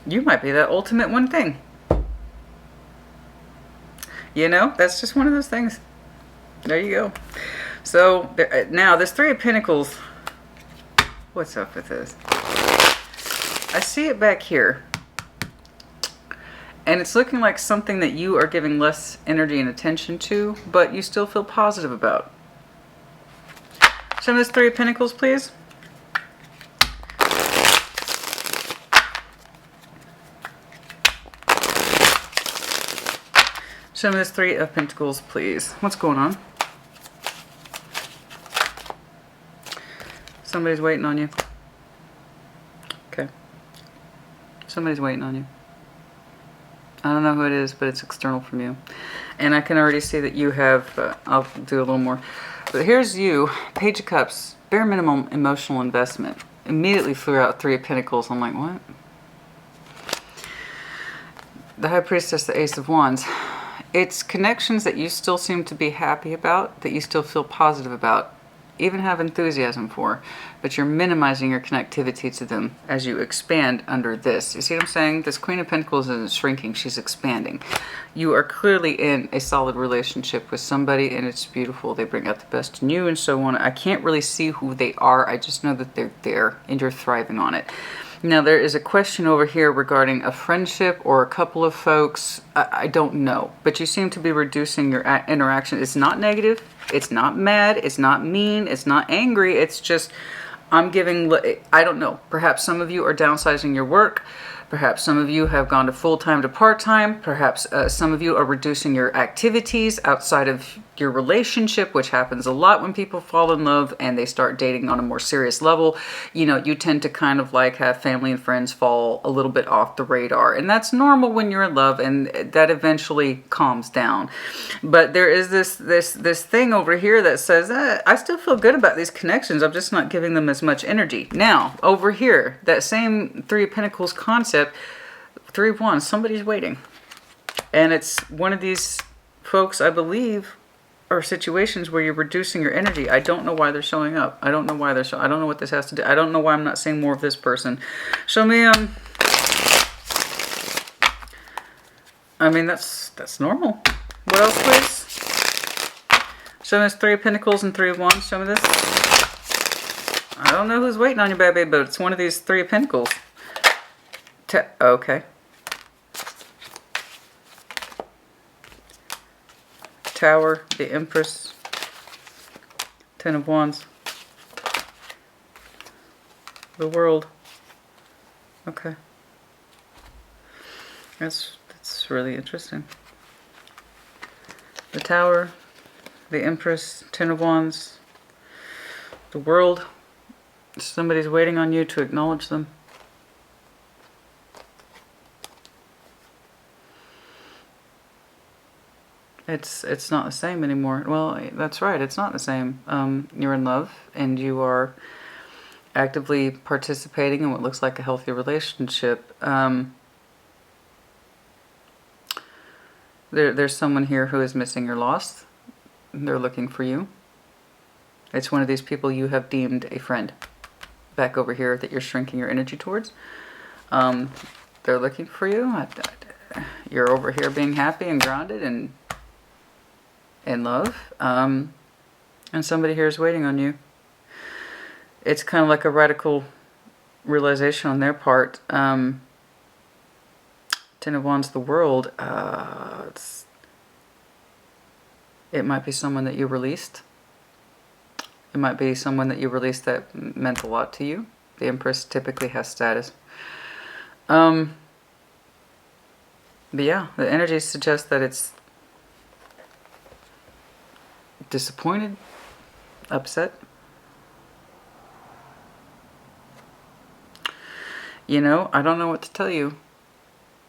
You might be that ultimate one thing. You know, that's just one of those things. There you go. So now this Three of Pentacles. What's up with this? I see it back here. And it's looking like something that you are giving less energy and attention to, but you still feel positive about. Show me this Three of Pentacles, please. Show me this Three of Pentacles, please. What's going on? Somebody's waiting on you. Okay. Somebody's waiting on you. I don't know who it is, but it's external from you. And I can already see that you have, I'll do a little more. But here's you, Page of Cups, bare minimum emotional investment. Immediately flew out Three of Pentacles. I'm like, what? The High Priestess, the Ace of Wands. It's connections that you still seem to be happy about, that you still feel positive about, even have enthusiasm for, but you're minimizing your connectivity to them as you expand under this. You see what I'm saying? This Queen of Pentacles isn't shrinking, she's expanding. You are clearly in a solid relationship with somebody and it's beautiful. They bring out the best in you and so on. I can't really see who they are. I just know that they're there and you're thriving on it. Now, there is a question over here regarding a friendship or a couple of folks. I don't know, but you seem to be reducing your interaction. It's not negative. It's not mad. It's not mean. It's not angry. It's just, I'm giving, I don't know. Perhaps some of you are downsizing your work. Perhaps some of you have gone to full-time to part-time. Perhaps some of you are reducing your activities outside of your relationship, which happens a lot when people fall in love and they start dating on a more serious level. You know, you tend to kind of like have family and friends fall a little bit off the radar. And that's normal when you're in love and that eventually calms down. But there is this thing over here that says, I still feel good about these connections. I'm just not giving them as much energy. Now, over here, that same Three of Pentacles concept, Three of Wands, somebody's waiting. And it's one of these folks, I believe, are situations where you're reducing your energy. I don't know why they're showing up. I don't know why they're showing. I don't know what this has to do. I don't know why I'm not seeing more of this person. Show me, I mean, that's normal. What else, please? Show me this Three of Pentacles and Three of Wands. Show me this. I don't know who's waiting on you, baby, but it's one of these Three of Pentacles. Okay. Tower, the Empress, Ten of Wands, the World. Okay. That's really interesting. The Tower, the Empress, Ten of Wands, the World. Somebody's waiting on you to acknowledge them. It's not the same anymore. Well, that's right. It's not the same. You're in love and you are actively participating in what looks like a healthy relationship. There's someone here who is missing your loss. They're looking for you. It's one of these people you have deemed a friend. Back over here that you're shrinking your energy towards. They're looking for you. You're over here being happy and grounded and in love. And somebody here is waiting on you. It's kind of like a radical realization on their part. Ten of Wands, the World. It might be someone that you released. It might be someone that you released that meant a lot to you. The Empress typically has status. But yeah, the energy suggests that it's disappointed, upset. You know, I don't know what to tell you.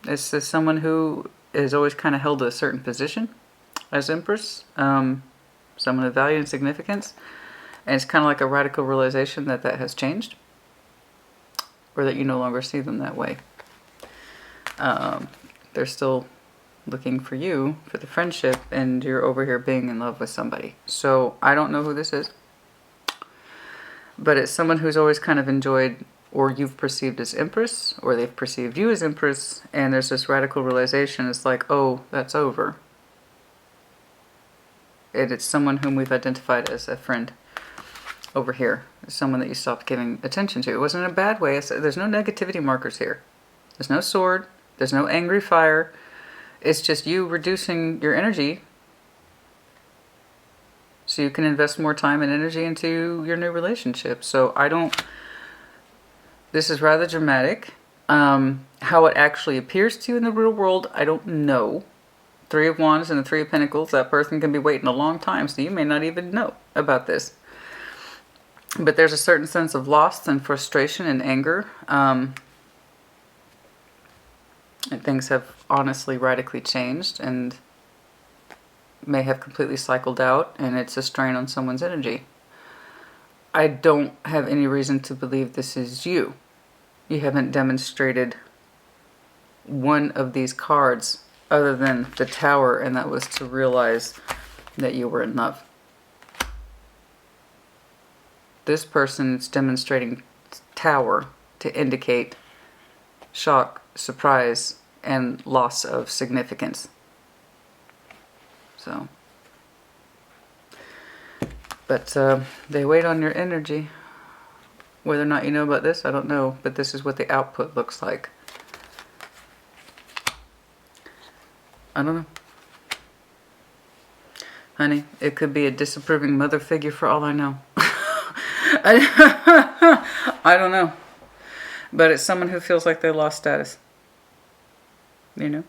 This is someone who has always kind of held a certain position as Empress. Someone of value and significance. And it's kind of like a radical realization that that has changed. Or that you no longer see them that way. They're still looking for you, for the friendship, and you're over here being in love with somebody. So I don't know who this is. But it's someone who's always kind of enjoyed, or you've perceived as Empress, or they've perceived you as Empress, and there's this radical realization. It's like, oh, that's over. And it's someone whom we've identified as a friend over here. It's someone that you stopped giving attention to. It wasn't in a bad way. There's no negativity markers here. There's no sword. There's no angry fire. It's just you reducing your energy so you can invest more time and energy into your new relationship. So this is rather dramatic. How it actually appears to you in the real world, I don't know. Three of Wands and the Three of Pentacles, that person can be waiting a long time, so you may not even know about this. But there's a certain sense of loss and frustration and anger. And things have honestly radically changed and may have completely cycled out, and it's a strain on someone's energy. I don't have any reason to believe this is you. You haven't demonstrated one of these cards other than the Tower, and that was to realize that you were in love. This person is demonstrating Tower to indicate shock, surprise, and loss of significance. So, but they wait on your energy. Whether or not you know about this, I don't know, but this is what the output looks like. I don't know. Honey, it could be a disapproving mother figure for all I know. I don't know. But it's someone who feels like they lost status. You know?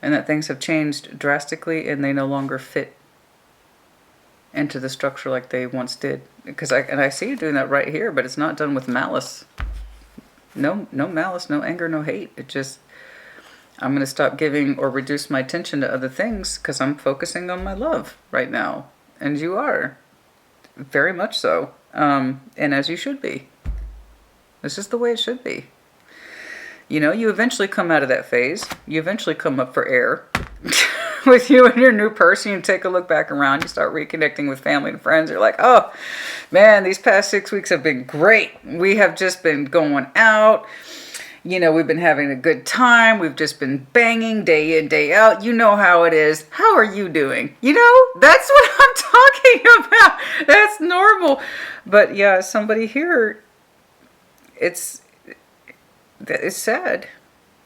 And that things have changed drastically and they no longer fit into the structure like they once did. Because I see you doing that right here, but it's not done with malice. No malice, no anger, no hate. It just, I'm going to stop giving or reduce my attention to other things because I'm focusing on my love right now. And you are. Very much so. And as you should be. This is the way it should be. You know, you eventually come out of that phase. You eventually come up for air. With you and your new person, you take a look back around, you start reconnecting with family and friends. You're like, oh, man, these past 6 weeks have been great. We have just been going out. You know, we've been having a good time. We've just been banging day in, day out. You know how it is. How are you doing? You know, that's what I'm talking about. That's normal. But yeah, somebody here, it's sad.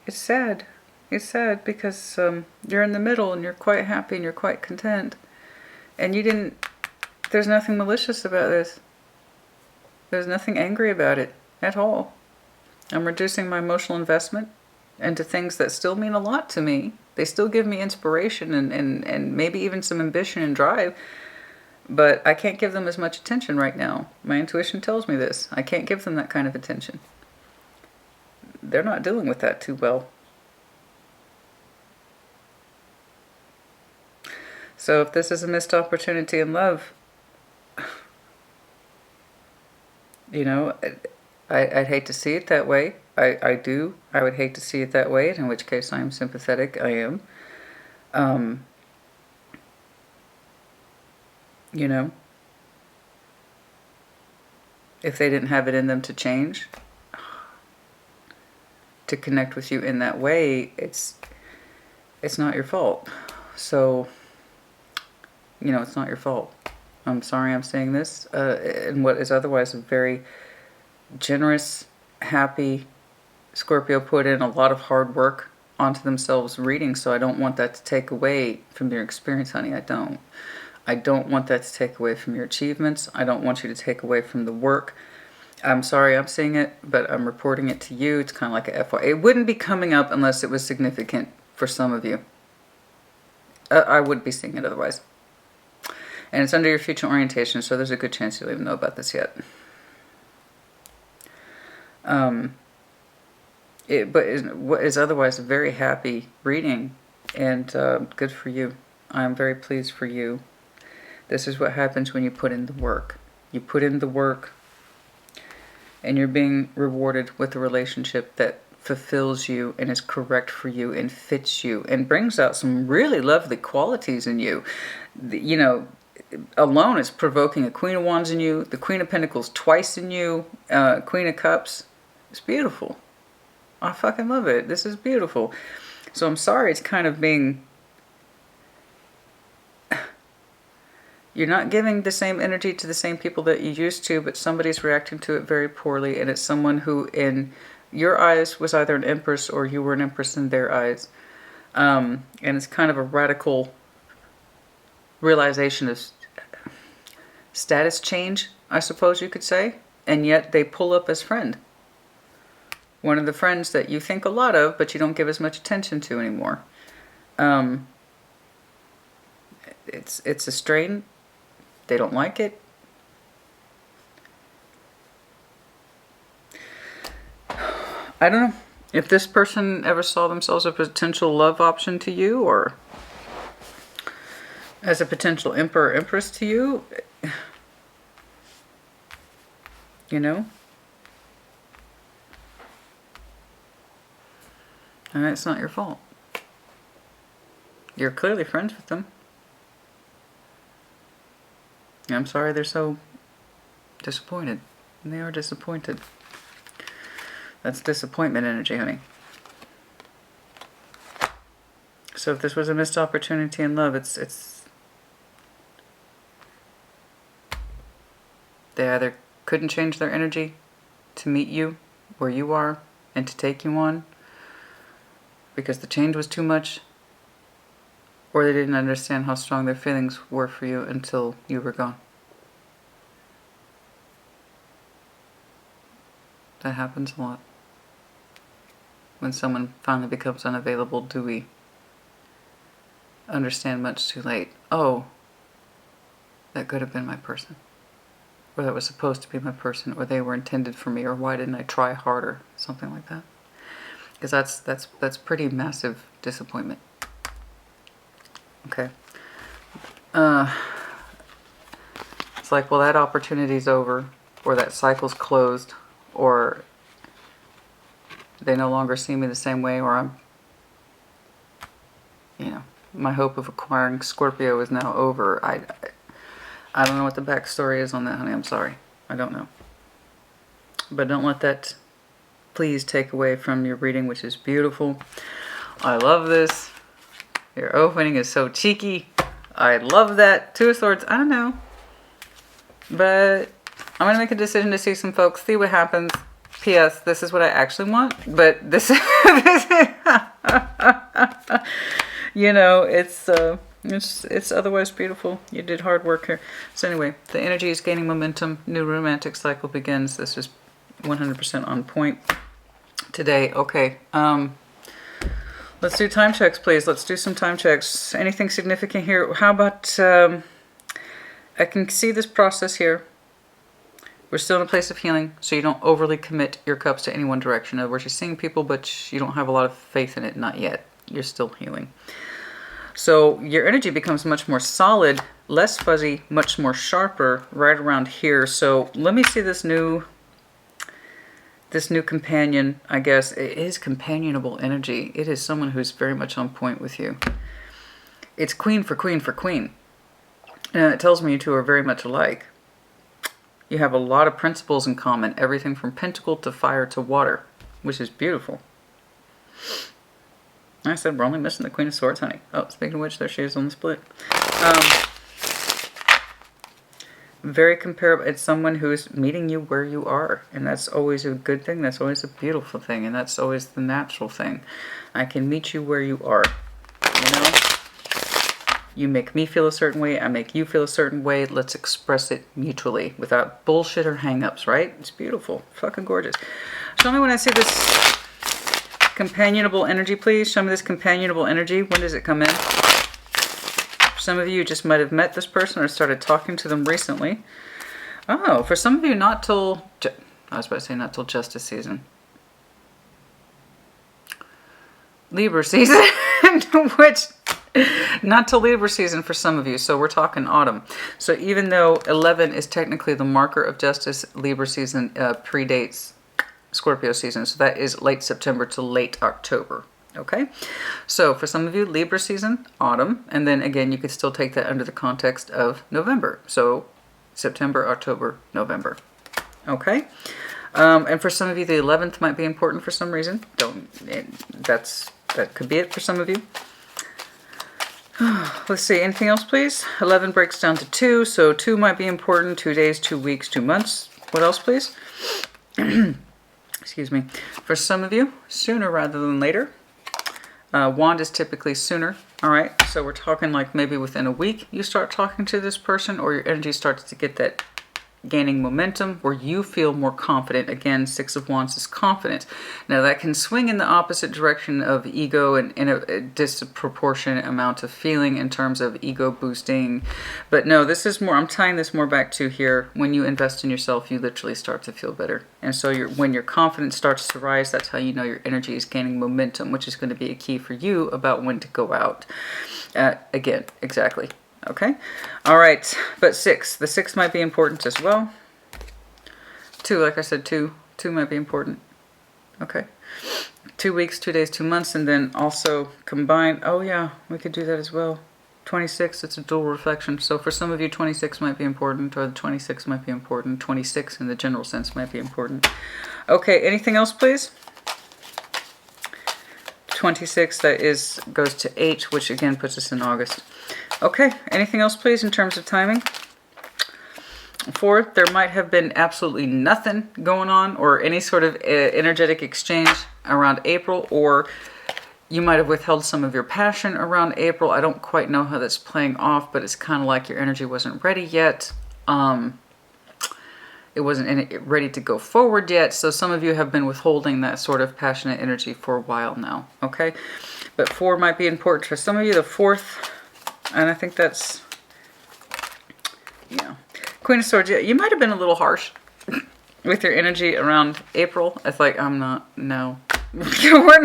It's sad. It's sad because you're in the middle and you're quite happy and you're quite content. And there's nothing malicious about this. There's nothing angry about it at all. I'm reducing my emotional investment into things that still mean a lot to me. They still give me inspiration and maybe even some ambition and drive. But I can't give them as much attention right now. My intuition tells me this. I can't give them that kind of attention. They're not dealing with that too well. So if this is a missed opportunity in love, you know, I'd hate to see it that way. I do. I would hate to see it that way, in which case I am sympathetic. I am. You know, if they didn't have it in them to change, to connect with you in that way, it's not your fault. So you know, it's not your fault. I'm sorry I'm saying this. And what is otherwise a very generous, happy Scorpio put in a lot of hard work onto themselves reading, so I don't want that to take away from your experience, honey. I don't. I don't want that to take away from your achievements. I don't want you to take away from the work. I'm sorry I'm seeing it, but I'm reporting it to you. It's kind of like a FYI. It wouldn't be coming up unless it was significant for some of you. I would be seeing it otherwise. And it's under your future orientation, so there's a good chance you'll even know about this yet. What is otherwise a very happy reading, and good for you. I'm very pleased for you. This is what happens when you put in the work. You put in the work, and you're being rewarded with a relationship that fulfills you and is correct for you and fits you and brings out some really lovely qualities in you. You know, alone is provoking a Queen of Wands in you, the Queen of Pentacles twice in you, Queen of Cups. It's beautiful. I fucking love it. This is beautiful. So I'm sorry it's kind of being... You're not giving the same energy to the same people that you used to, but somebody's reacting to it very poorly, and it's someone who in your eyes was either an empress or you were an empress in their eyes. And it's kind of a radical realization of status change, I suppose you could say, and yet they pull up as friend. One of the friends that you think a lot of, but you don't give as much attention to anymore. It's a strain. They don't like it. I don't know if this person ever saw themselves as a potential love option to you, or as a potential emperor or empress to you. You know? And it's not your fault. You're clearly friends with them. I'm sorry they're so disappointed. And they are disappointed. That's disappointment energy, honey. So if this was a missed opportunity in love, it's they either couldn't change their energy to meet you where you are and to take you on because the change was too much, or they didn't understand how strong their feelings were for you until you were gone. That happens a lot. When someone finally becomes unavailable, do we understand much too late? Oh, that could have been my person. Or that was supposed to be my person, or they were intended for me, or why didn't I try harder? Something like that. Because that's pretty massive disappointment. Okay. It's like, well, that opportunity's over, or that cycle's closed, or they no longer see me the same way, or I'm, you know, my hope of acquiring Scorpio is now over. I don't know what the backstory is on that, honey. I'm sorry. I don't know. But don't let that please take away from your reading, which is beautiful. I love this. Your opening is so cheeky. I love that. Two of Swords. I don't know. But I'm going to make a decision to see some folks, see what happens. P.S. This is what I actually want. But this you know, it's otherwise beautiful. You did hard work here. So anyway, the energy is gaining momentum. New romantic cycle begins. This is 100% on point today. Okay. Let's do time checks, please. Let's do some time checks. Anything significant here? How about, I can see this process here. We're still in a place of healing, so you don't overly commit your cups to any one direction. In other words, you're seeing people, but you don't have a lot of faith in it. Not yet. You're still healing. So your energy becomes much more solid, less fuzzy, much more sharper right around here. So let me see this new companion, I guess. It is companionable energy. It is someone who's very much on point with you. It's queen for queen for queen. And it tells me you two are very much alike. You have a lot of principles in common. Everything from pentacle to fire to water, which is beautiful. I said we're only missing the Queen of Swords, honey. Oh, speaking of which, there she is on the split. very comparable. It's someone who's meeting you where you are. And that's always a good thing. That's always a beautiful thing. And that's always the natural thing. I can meet you where you are. You know? You make me feel a certain way. I make you feel a certain way. Let's express it mutually without bullshit or hang-ups, right? It's beautiful. Fucking gorgeous. Show me when I see this companionable energy, please. Show me this companionable energy. When does it come in? Some of you just might have met this person or started talking to them recently. Oh, for some of you, not till... I was about to say not till justice season. Libra season. Which... Not till Libra season for some of you. So we're talking autumn. So even though 11 is technically the marker of justice, Libra season predates Scorpio season. So that is late September to late October. Okay, so for some of you, Libra season, autumn, and then again, you could still take that under the context of November. So September, October, November. Okay, and for some of you, the 11th might be important for some reason. That could be it for some of you. Let's see, anything else, please? 11 breaks down to 2, so 2 might be important. 2 days, 2 weeks, 2 months. What else, please? Excuse me. For some of you, sooner rather than later. Wand is typically sooner. All right, so we're talking like maybe within a week you start talking to this person, or your energy starts to get that gaining momentum where you feel more confident. Again, Six of Wands is confidence. Now that can swing in the opposite direction of ego and in a disproportionate amount of feeling in terms of ego boosting. But no, this is more, I'm tying this more back to here. When you invest in yourself, you literally start to feel better. And so when your confidence starts to rise, that's how you know your energy is gaining momentum, which is going to be a key for you about when to go out. Again, exactly. Okay, all right, but 6. The 6 might be important as well. 2, like I said, 2 might be important. Okay, 2 weeks, 2 days, 2 months, and then also combined. Oh yeah, we could do that as well. 26, it's a dual reflection. So for some of you, 26 might be important, or the 26 might be important. 26 in the general sense might be important. Okay, anything else, please? 26, that goes to H, which again puts us in August. Okay, anything else, please, in terms of timing? 4, there might have been absolutely nothing going on or any sort of energetic exchange around April, or you might have withheld some of your passion around April. I don't quite know how that's playing off, but it's kind of like your energy wasn't ready yet. It wasn't ready to go forward yet. So some of you have been withholding that sort of passionate energy for a while now. Okay, but 4 might be important for some of you. The 4th, and I think that's, yeah, Queen of Swords. Yeah, you might have been a little harsh with your energy around April. It's like, I'm not, no, we're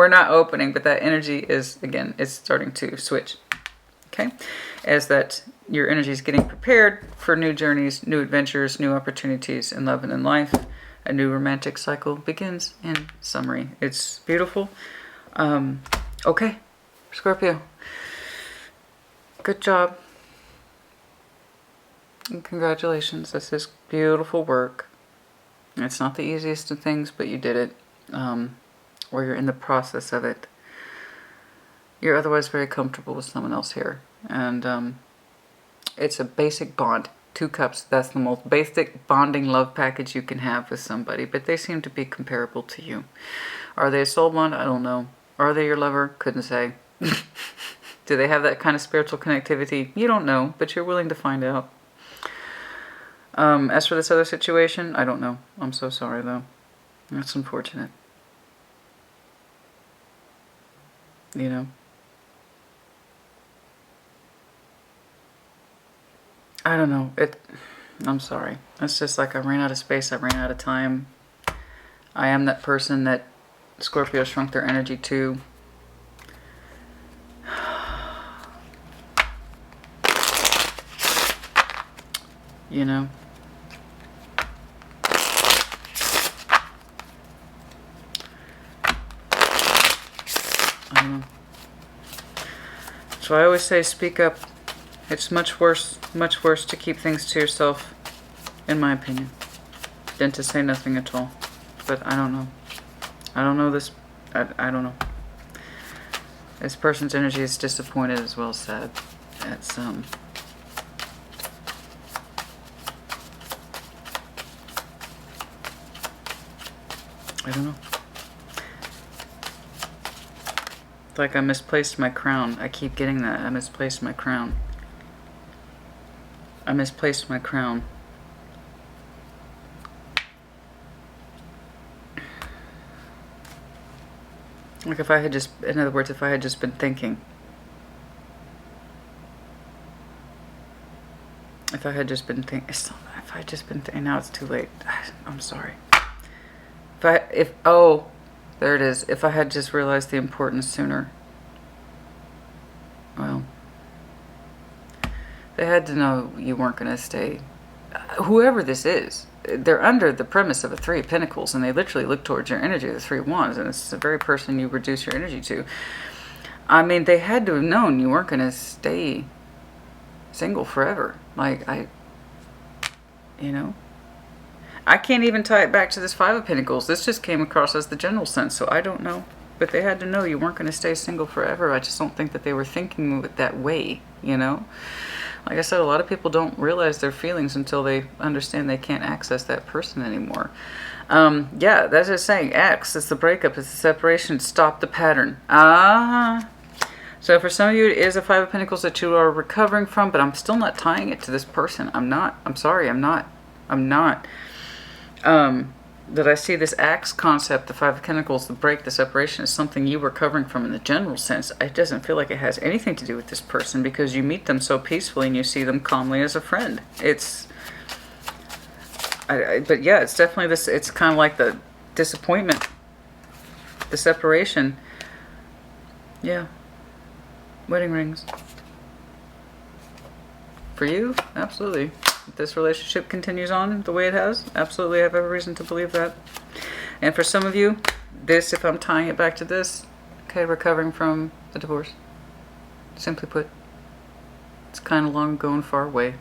not opening, but that energy is, again, it's starting to switch. Okay, as that your energy is getting prepared for new journeys, new adventures, new opportunities in love and in life. A new romantic cycle begins. In summary, it's beautiful. Okay, Scorpio, good job. And congratulations, this is beautiful work. It's not the easiest of things, but you did it, or you're in the process of it. You're otherwise very comfortable with someone else here. And it's a basic bond. 2 cups, that's the most basic bonding love package you can have with somebody. But they seem to be comparable to you. Are they a soul bond? I don't know. Are they your lover? Couldn't say. Do they have that kind of spiritual connectivity? You don't know, but you're willing to find out. As for this other situation, I don't know. I'm so sorry, though. That's unfortunate. You know? I don't know. I'm sorry. It's just like I ran out of space. I ran out of time. I am that person that Scorpio shrunk their energy to. You know? I don't know. So I always say speak up. It's much worse to keep things to yourself, in my opinion, than to say nothing at all. But I don't know. I don't know this. I don't know. This person's energy is disappointed as well as sad. It's I don't know. It's like I misplaced my crown. I keep getting that. I misplaced my crown. I misplaced my crown. Like if I had just, in other words, if I had just been thinking. If I had just been thinking, if I had just been thinking, now it's too late. I'm sorry. Oh, there it is. If I had just realized the importance sooner. Well, they had to know you weren't going to stay. Whoever this is, they're under the premise of a 3 of Pentacles, and they literally look towards your energy, the 3 of Wands, and it's the very person you reduce your energy to. I mean, they had to have known you weren't going to stay single forever. Like, you know, I can't even tie it back to this 5 of Pentacles. This just came across as the general sense, so I don't know. But they had to know you weren't going to stay single forever. I just don't think that they were thinking it that way, you know? Like I said, a lot of people don't realize their feelings until they understand they can't access that person anymore. Yeah, that's just saying X. It's the breakup. It's the separation. Stop the pattern. So for some of you, it is a 5 of Pentacles that you are recovering from, but I'm still not tying it to this person. I'm not. I'm sorry. I'm not. That I see this axe concept, the 5 of Pentacles, the break, the separation, is something you were covering from in the general sense. It doesn't feel like it has anything to do with this person because you meet them so peacefully and you see them calmly as a friend. But yeah, it's definitely this, it's kind of like the disappointment, the separation. Yeah. Wedding rings. For you, absolutely. If this relationship continues on the way it has, absolutely I have every reason to believe that. And for some of you, this, if I'm tying it back to this, okay, recovering from a divorce. Simply put, it's kind of long ago and far away.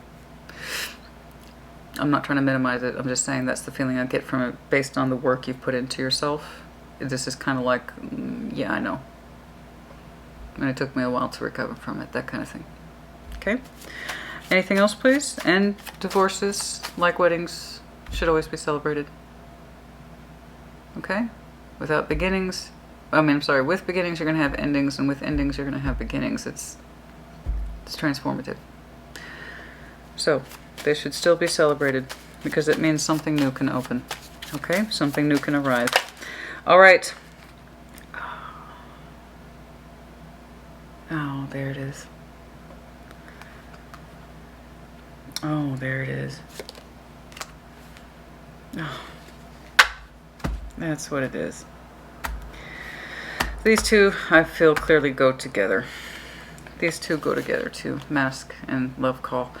I'm not trying to minimize it. I'm just saying that's the feeling I get from it based on the work you've put into yourself. This is kind of like, yeah, I know. And it took me a while to recover from it, that kind of thing. Okay? Anything else, please? And divorces, like weddings, should always be celebrated. Okay? Without beginnings, with beginnings you're going to have endings, and with endings you're going to have beginnings. It's transformative. So, they should still be celebrated because it means something new can open. Okay? Something new can arise. All right. Oh, there it is. Oh, there it is. Oh, that's what it is. These two, I feel, clearly go together. These two go together too. Mask and love call.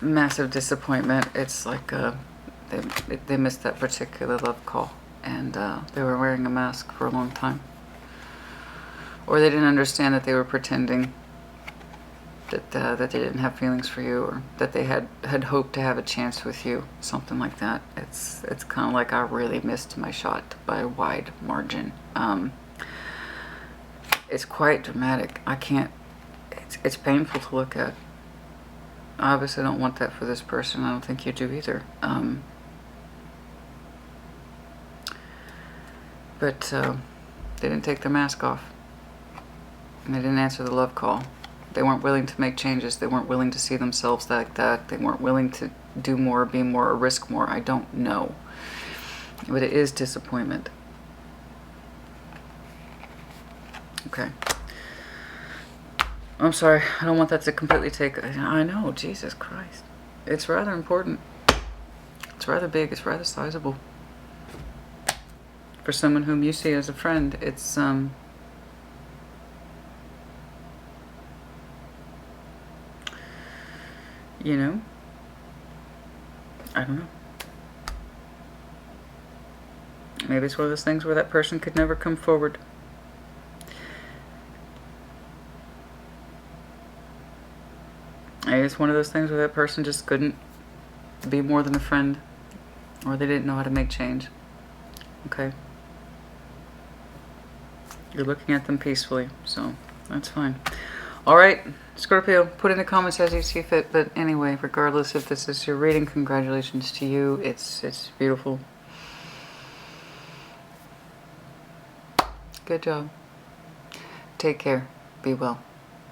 Massive disappointment. It's like they missed that particular love call, and they were wearing a mask for a long time. Or they didn't understand that they were pretending that they didn't have feelings for you, or that they had hoped to have a chance with you, something like that. It's kind of like I really missed my shot by a wide margin. It's quite dramatic. I can't. It's painful to look at. I obviously don't want that for this person. I don't think you do either. But they didn't take their mask off. And they didn't answer the love call. They weren't willing to make changes. They weren't willing to see themselves like that. They weren't willing to do more, be more, or risk more. I don't know. But it is disappointment. Okay. I'm sorry. I don't want that to completely take... I know. Jesus Christ. It's rather important. It's rather big. It's rather sizable. For someone whom you see as a friend, it's... you know, I don't know. Maybe it's one of those things where that person could never come forward. Maybe it's one of those things where that person just couldn't be more than a friend, or they didn't know how to make change. Okay? You're looking at them peacefully, so that's fine. All right, Scorpio, put in the comments as you see fit. But anyway, regardless if this is your reading, congratulations to you. It's beautiful. Good job. Take care. Be well.